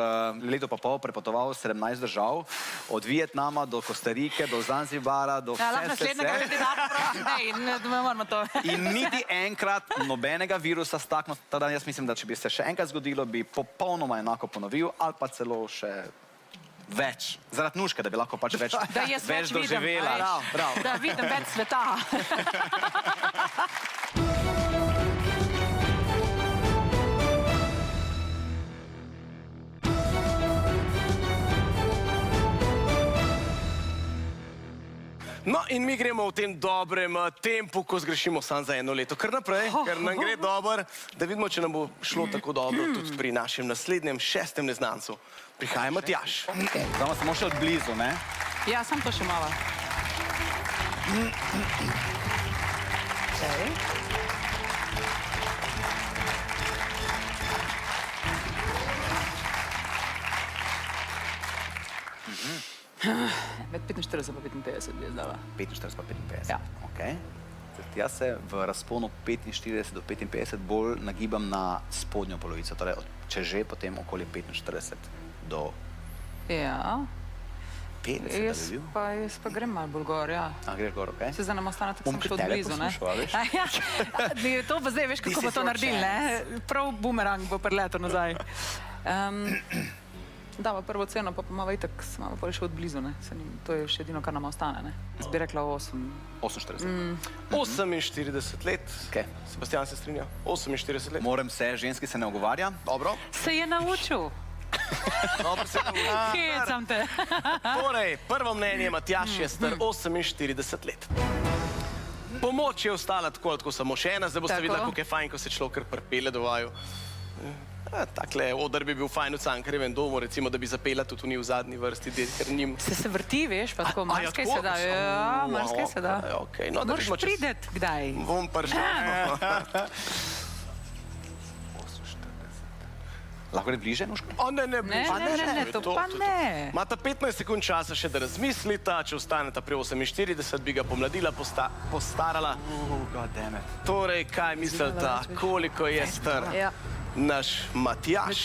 letu pa pol prepotoval 17 držav, od Vietnama do Kostarike, do Zanzibara, do Ja, lahko naslednjega kandidata prosim, ne moramo to. In niti enkrat nobenega virusa staknil, teda jaz mislim, da če bi se še enkrat zgodilo, bi popolnoma enako ponovil, ali pa celo še več. Zaradi Nuške, da bi lahko pač več Da jaz več vidim, doživela. da vidim več sveta. No, in mi gremo v tem dobrem tempu, ko zgrešimo samo za 1 leto. Kar naprej, ker nam gre dobro, da vidimo, če nam bo šlo tako dobro tudi pri našem naslednjem 6. neznancu. Prihaja Matjaž. Zdaj smo še od blizu, ne? Ja, sam to še malo. Med 45 pa 55 bi jaz dala. 45 pa 55. Ja. Okay. Jaz se v razponu 45 do 55 bolj nagibam na spodnjo polovico, torej če že, potem okoli 45 do Ja, 50, da bi bil. jaz pa grem malo bolj gor, ja. A, greš gor, okej? Se zdaj nam ostane tako Bom sem pri še od tebe blizu, ne? poslušal, a veš? Ja, to pa zdaj veš, kako This bo is to your naredili, ne? Prav bumerang bo priletel nazaj. Dava prvo ceno, pa malo itak se malo pa še od blizu, ne? To je še edino, kar nam ostane, ne? Jaz bi rekla 8. 48. 48 let. Okej. Sebastian se strinja. 48 let. Moram se, ženski se ne ogovarja. Dobro. Se je naučil. Dobro se nauči. Hecam te. Torej, prvo mnenje, Matjaž je star 48 let. Pomoč je ostala tako samo še ena, zdaj boste Tako. videla, kako je fajn, ko se človek kar pripelje do vaju. Takle oder bi bil fajn v Cankarjevem domu, recimo, da bi zapela tudi v zadnji vrsti, ker njim... Se vrti, veš, pa tako marsikaj tako? se da. Ja, marsikaj se da. Okej, no, da Moraš vidimo, če... prideti kdaj. Bom prišel. Lahko gre bliže, Nuška? O, ne, to pa ne. Imata 15 sekund časa še, da razmislita, če ostaneta pri 48, bi ga pomladila, postarala. God damn it. Torej, kaj mislita, koliko je star Ja. naš Če Matjaž?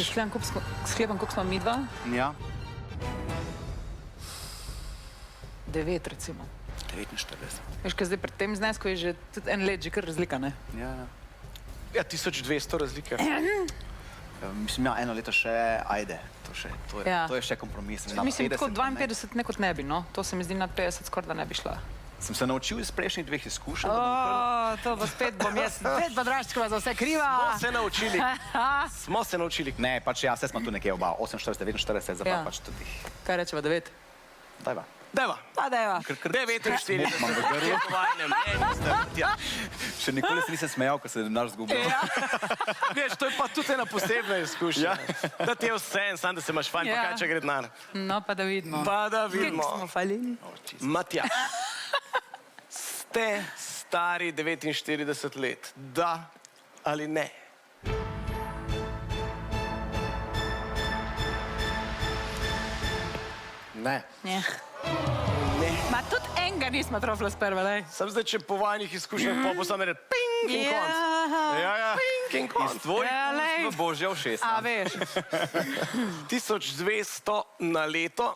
sklepam, koliko smo mi dva? Ja, 9 recimo. 49. Veš, kaj zdaj pri tem znesku je že tudi en let, že kar razlika, ne? Ja, ja. Ja, 1200 razlike. Mislim, ja, 1 leto še, ajde, Ja. to je še kompromis. Mislim, tako 52 ne kot ne bi, no. To se mi zdi nad 50 skoraj da ne bi šla. Sem se naučil iz prejšnjih 2 izkušenj. To pa spet bom jaz, spet pa Draščkova za vse kriva. Smo se naučili. Ne, pač ja, vse smo tu nekje oba, 48, 49, zdaj Ja. pa pač tudi. Kaj rečeva, 9? Daj ba. Deva. Pa deva. 49. Povajne mnenje, star Matjaž. Še nikoli se nisem smejal, ko se je naš zgubil. Ja. Veš, to je pa tudi ena posebna izkušnja. Da ti je vse, samo da se imaš fajn, pa Ja. kaj če gre denar. No, pa da vidimo. Pa da Kako vidimo. smo falili? Matjaž, ste stari 49 let, da ali ne? Ne. Ne. Ne. Ma tudi enega nismo trofla sprva, daj. Sam zdaj, če po vajnih izkušnjah, pa bo samo rekel ping in konc. Ja, ja. Ping in konc. Tvoj Ja, lej. v božja všesa. A veš, 1200 na leto,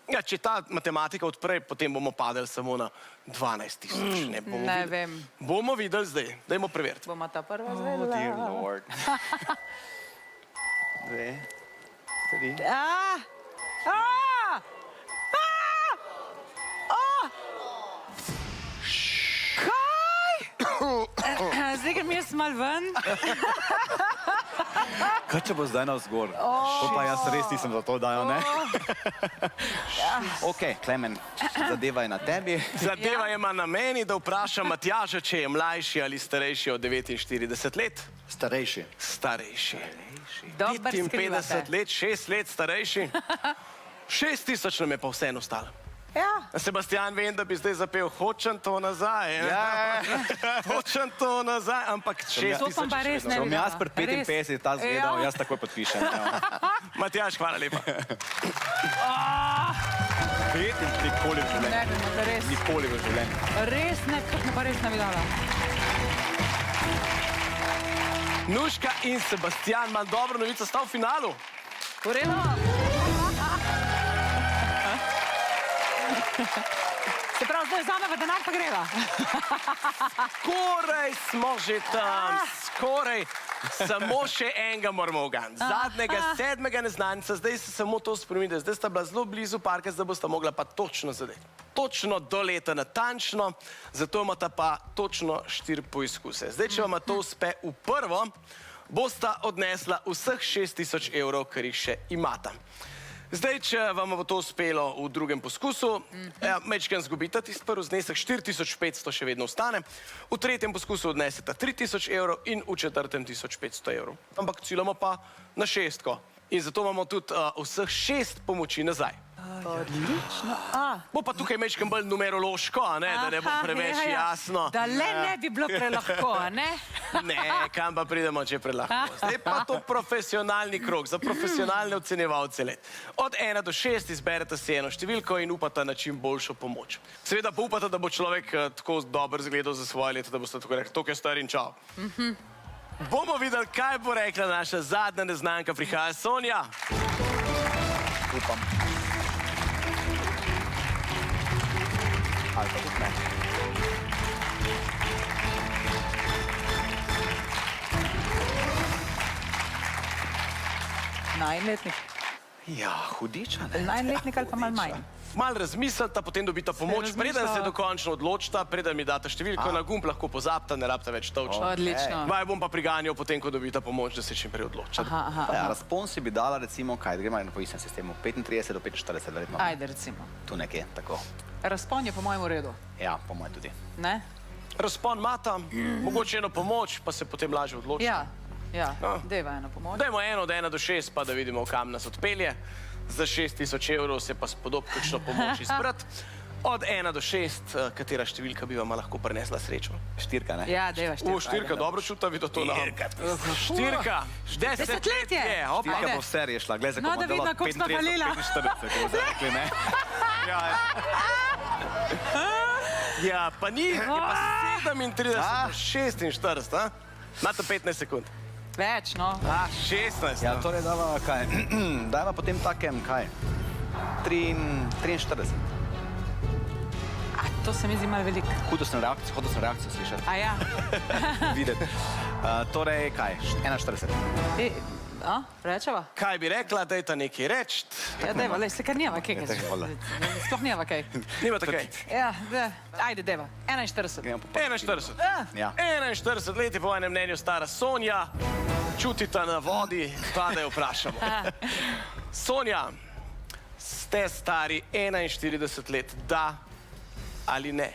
Ja, če ta matematika odpre, potem bomo padali samo na 12 000. Ne vem. Bomo videli zdaj. Dajmo preveriti. Bomo ta prva Oh, dear zvedela. Lord. 2, 3. Zdaj grem jaz mal ven. Kaj če bo zdaj navzgor? To pa jaz res nisem za to dajal, ne? Ok, Klemen, zadeva je na tebi. Zadeva je na meni, da vprašam Matjaža, če je mlajši ali starejši od 49 let. Starejši. Starejši. Dober 55 skrivate. let, 6 let starejši. 6000 nam je pa vseeno ostalo. Ja. Sebastian, vem, da bi zdaj zapel Hočem to nazaj. Ja. Hočem to nazaj, ampak 6000 To sem pa je še res vedno. ne Bom jaz pri Res. 55 ta zgledal, Ja. jaz takoj podpišem. Ja. Matjaž, hvala lepa. 5 nikoli v življenju. Ne vem, res. Nikoli v življenju. Res ne, kako pa res ne bi dala. Nuška in Sebastian, imam dobro novico, sta v finalu. V redu? Se pravi, zdaj vzameva denar pa greva. Skoraj smo že tam, skoraj. Samo še enega moramo uganiti. Zadnjega, 7. neznanca, zdaj se samo to spremeni. Zdaj sta bila zelo blizu parka, zdaj bosta mogla pa točno zadeti. Točno do leta natančno, zato imata pa točno 4 poizkuse. Zdaj, če vam to uspe v prvo, bosta odnesla vseh 6000 evrov, kar jih še imata. Zdaj, če vam bo to uspelo v drugem poskusu, mečken zgubita tisti prvi znesek, 4500 še vedno ostane, v tretjem poskusu odneseta 3000 evrov in v četrtem 1500 evrov. Ampak ciljamo pa na 6. In zato imamo tudi vseh 6 pomoči nazaj. Odlično. Bo pa tukaj mečken bolj numerološko, a ne, da ne bo preveč jasno. Da le ne bi bilo prelahko, a ne? Ne, kam pa pridemo, če prelahko. Zdaj pa to profesionalni krog, za profesionalne ocenjevalce let. Od 1 do 6 izberete si eno številko in upate na čim boljšo pomoč. Seveda pa upate, da bo človek tako dobro zgledal za svoje leto, da boste tako rekli, to je star in čau. Bomo videli, kaj bo rekla naša zadnja neznanka, prihaja Sonja. Upam. Ali pa tudi ne. Najletnik. Ja, hudiča, ne? Najletnik ali pa malo manj. Mal razmislita, potem dobita pomoč, preden se dokončno odločita, preden mi data številko na gumb, lahko pozabita, ne rabita več točno. Odlično. Vaj bom pa priganjal potem, ko dobita pomoč, da se čim prej odločita. Ja, razpon si bi dala recimo, kaj, gremo po istem sistemu, 35 do 45, verjetno. Ajde, recimo. Tu nekje, tako. Razpon je po mojem v redu, Ja, po mojem tudi. ne? Razpon mata, mogoče eno pomoč, pa se potem lažje odločita. Ja, deva eno pomoč. Dajmo eno od 1 do 6, pa da vidimo, kam nas odpelje. Za 6000 evrov se pa spodob kakšno pomoč izbrati. Od 1 do 6, katera številka bi vam lahko prinesla srečo? 4, ne? Ja, deva štirka. Štirka, dobro čuta, vidi to nam. Štirka, 10 Desetletje. let je. Opa. Štirka Ajde. bo v serije šla, gledaj, No, da vidimo, koliko smo falila. 45, kot so rekli, ne? Ja, pa ni, je pa 37, Ah. 46, a? Imate 15 sekund. Več, no. 16. Ja, torej dava kaj? Dava potem takem, kaj? 43. To se mi zdi malo veliko. Hotel sem reakcijo slišati, A ja. videti. Torej, kaj? 41. Rečeva? Kaj bi rekla, dajta nekaj reči? Ja, deva, lej, se kar njeva kaj. Ja, tako, voda. Sploh njeva kaj. Nimate kaj? Ja, ajde, deva. 41. Gremo po 41. Ja. 41 let je po enem mnenju stara Sonja. Čutita na vodi, pa da jo vprašamo. Sonja, ste stari 41 let, da ali ne?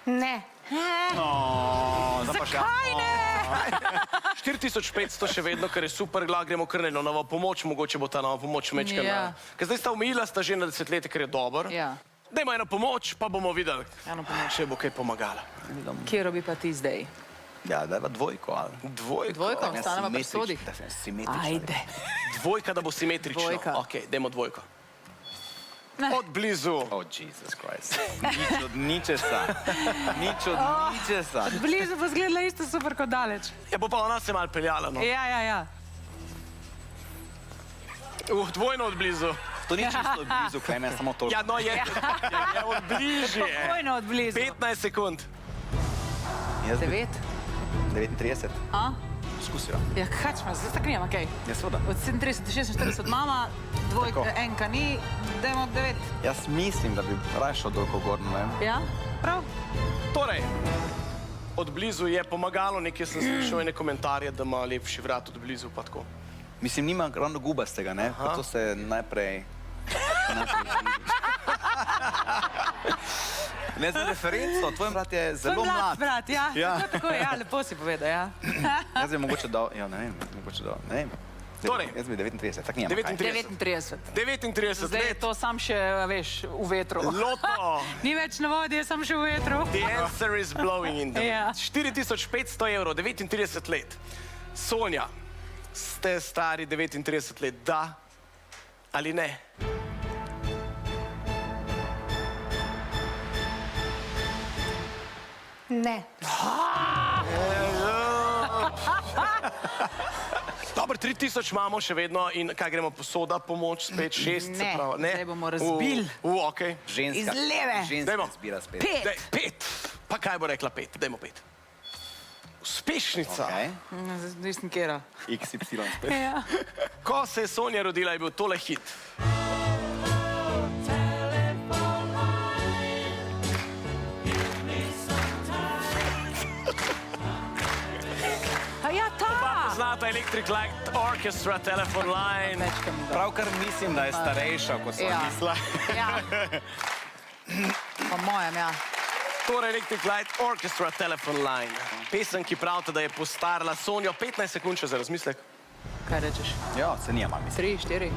Ne. Zakaj ne? 4500 še vedno, kar je super, gremo kar na eno novo pomoč, mogoče bo ta nova pomoč mečkana. Ja. Ker zdaj sta omejila, sta že na desetletje, kar je dobro. Ja. Dajmo eno pomoč, pa bomo videli, Eno pomoč. če bo kaj pomagala. Kjero bi pa ti zdaj? Ja, dajva dvojko, ali? Dvojko? Ostaneva pri sodih? Da sem simetrična. Ajde. Dvojka, da bo simetrično. Dvojka. Ok, dajmo dvojko. Od blizu. Oh, Jesus Christ. Nič od ničesa. Nič od ničesa. Blizu bo zgledala isto super kot daleč. Ja, bo pa ona se mal peljala, no. Ja. Dvojno od blizu. To ni čisto blizu, Klemen, samo to. Ja, no, je od bližje. Spokojno od blizu. 15 sekund. 9. 39. A? Skusijo. Ja, kačma, zdaj tako nijem, okej. Ja, seveda. Od 37 do 46 mama, dvojka, Tako. enka ni, dajmo 9. Jaz mislim, da bi raje šel dolgo gor, ne vem. Ja, prav? Torej, od blizu je pomagalo, nekje sem slišal ene komentarje, da ima lepši vrat od blizu, pa tako. Mislim, nima ravno gubastega, ne? Pa to se najprej... Ne, za referenco, tvoj brat je zelo mlad. Brat, ja. Ja. Tako, ja, lepo si povedal, ja. Jaz bi mogoče dal, ja, ne vem, mogoče dal, ne vem. Torej. Jaz bi 39, tak nijem. 39. 39. 39 Zdaj je let. to sam še, veš, v vetru. Loto. Ni več na vodi, je sam še v vetru. The answer is blowing in the Ja. wind. 4500 evrov, 39 let. Sonja, ste stari 39 let, da ali ne? Ne. Dobro, 3000 imamo še vedno in kaj gremo posoda, pomoč, spet 6, se Ne, pravi, ne? zdaj bomo razbili. Okej. Ženska. Iz leve. Ženska Dajmo. zbira spet. 5. Daj, 5. Pa kaj bo rekla 5? Dajmo 5. Uspešnica. Okay. Nisem kera. XY spet. Ja. Ko se je Sonja rodila, je bil tole hit. A ja, ta! Poznata Electric Light Orchestra, Telephone Line. Večkrat mi dal. Pravkar mislim, da je starejša, kot sem Ja. mislila. Ja. Po mojem, ja. Torej Electric Light Orchestra, Telephone Line. Pesem, ki pravite, da je postarala Sonjo. 15 sekund še za razmislek. Kaj rečeš? Ja, se nijema, mislim. 3, 4.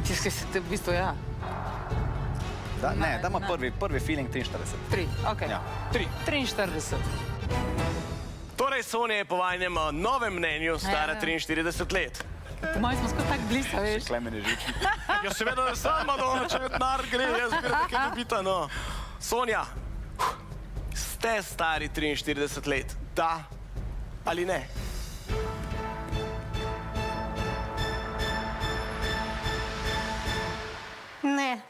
Tiskaj se te v bistvu, ja. Da, ne, dajmo prvi feeling 43. 3, okej. Ja. 3. 43. Torej Sonja je po vajnem novem mnenju stara Ja. 43 let. Po mojem smo skoraj tako blizu, veš. Klemen je žični. Ja, seveda, da sam Madonna, če denar gre, jaz bi rad kaj dobita, no. Sonja, ste stari 43 let, da ali ne? Ne.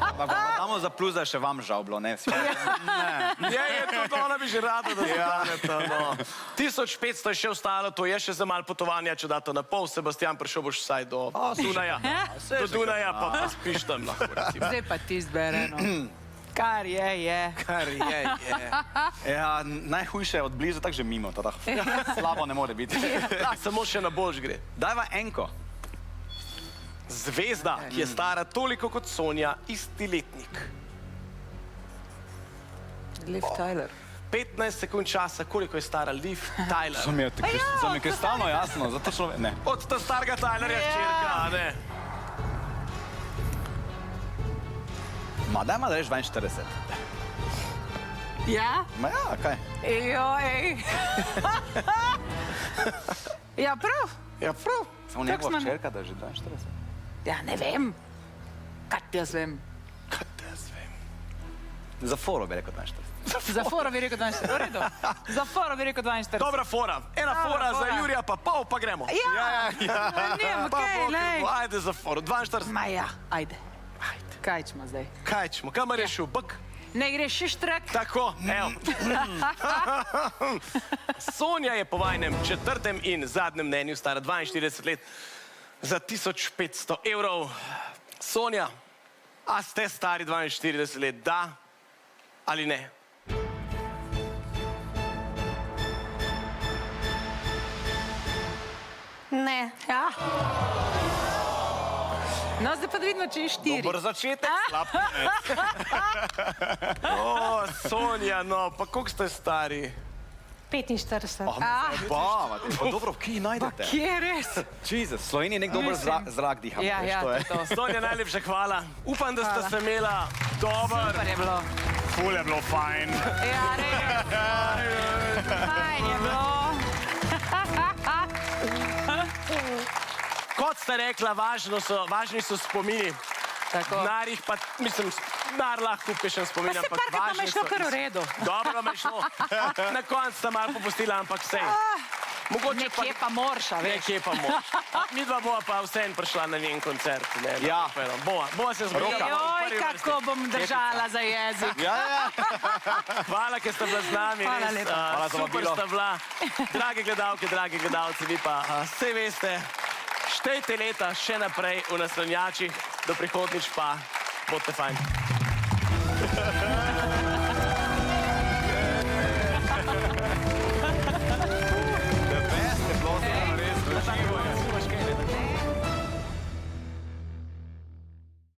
Ampak damo za plus, da je še vam žal bilo, ne? Je to, ona bi že rada, da zostaneta, no. 1500 je še ostalo, to je še za malo potovanja, če date na pol, Sebastian, prišel boš vsaj do Dunaja. Do Dunaja, pa spiš tam lahko, recimo. Zdaj pa ti zbere, no. Kar je. Kar je. Ja, najhujše je od blizu, tako že mimo, to tako slabo ne more biti. Ja, samo še na boljš gre. Dajva enko. Zvezda, ki je stara toliko kot Sonja, isti letnik. Liv Tyler. 15 sekund časa, koliko je stara Liv Tyler. To mi je kristalno jasno, zato šlo... Ne. Od ta starega Tylerja hčerka, a ne? Ma, dajma da reš 42. Ja? Ma ja, kaj? Joj. Ja, prav. Ja, prav. Samo Kako njegova smo- hčerka, da je že 42. Ja, ne vem. Kaj ti jaz vem? Kaj te jaz vem? Za foro bi rekel 42. Za foro bi rekel 42. V redu. Za foro bi rekel 42. Dobra fora. Ena Dobra fora za fora. Jurija, pa pol, pa gremo. Ja. Nijem, Pa okej, bok, lej. ajde za foro. 42. Ma ja, ajde. Kaj ćemo zdaj? Kaj ćemo? Kam je rešil? Bk? Ne greš šištrak? Tako, evo. Sonja je po vajnem četrtem in zadnjem mnenju stara 42 let za 1500 evrov. Sonja, a ste stari 42 let, da ali ne? Ne. Ja. No, zdaj pa da vidimo, če je 4. Dober začetek, slab konec. O, Sonja, no, pa koliko ste stari? 45. Pa dobro, kje najdete? Kje je res? Jesus, v Sloveniji nek dober Mislim. zrak diham. Ja, veš, ja, to to je. je to. Sonja, najlepša hvala. Upam, da ste se imela dober. Super je bilo. Ful je bilo fajn. Ja, res. Fajn je bilo. Kot sta rekla, važni so spomini. Tako. Narih pa, mislim, nar lahko kupi še spomin, ampak Parkrat nam je važni šlo so. kar v redu. Dobro me je šlo. Na koncu sta malo popustila, ampak sej. Mogoče pa... Nekje pa moraš, a veš. Nekje pa moraš. Midva bova pa vseeno prišla na njen koncert. Ne, Ja. Bova se zgodila. Joj, kako bom držala za jezik. Ja. Hvala, ker ste bila z nami. Hvala res, lepa. Hvala za super vabilo. sta bila. Drage gledalke, dragi gledalci, vi pa sej veste, štejte leta še naprej v naslanjačih, do prihodnič pa bodite fajn.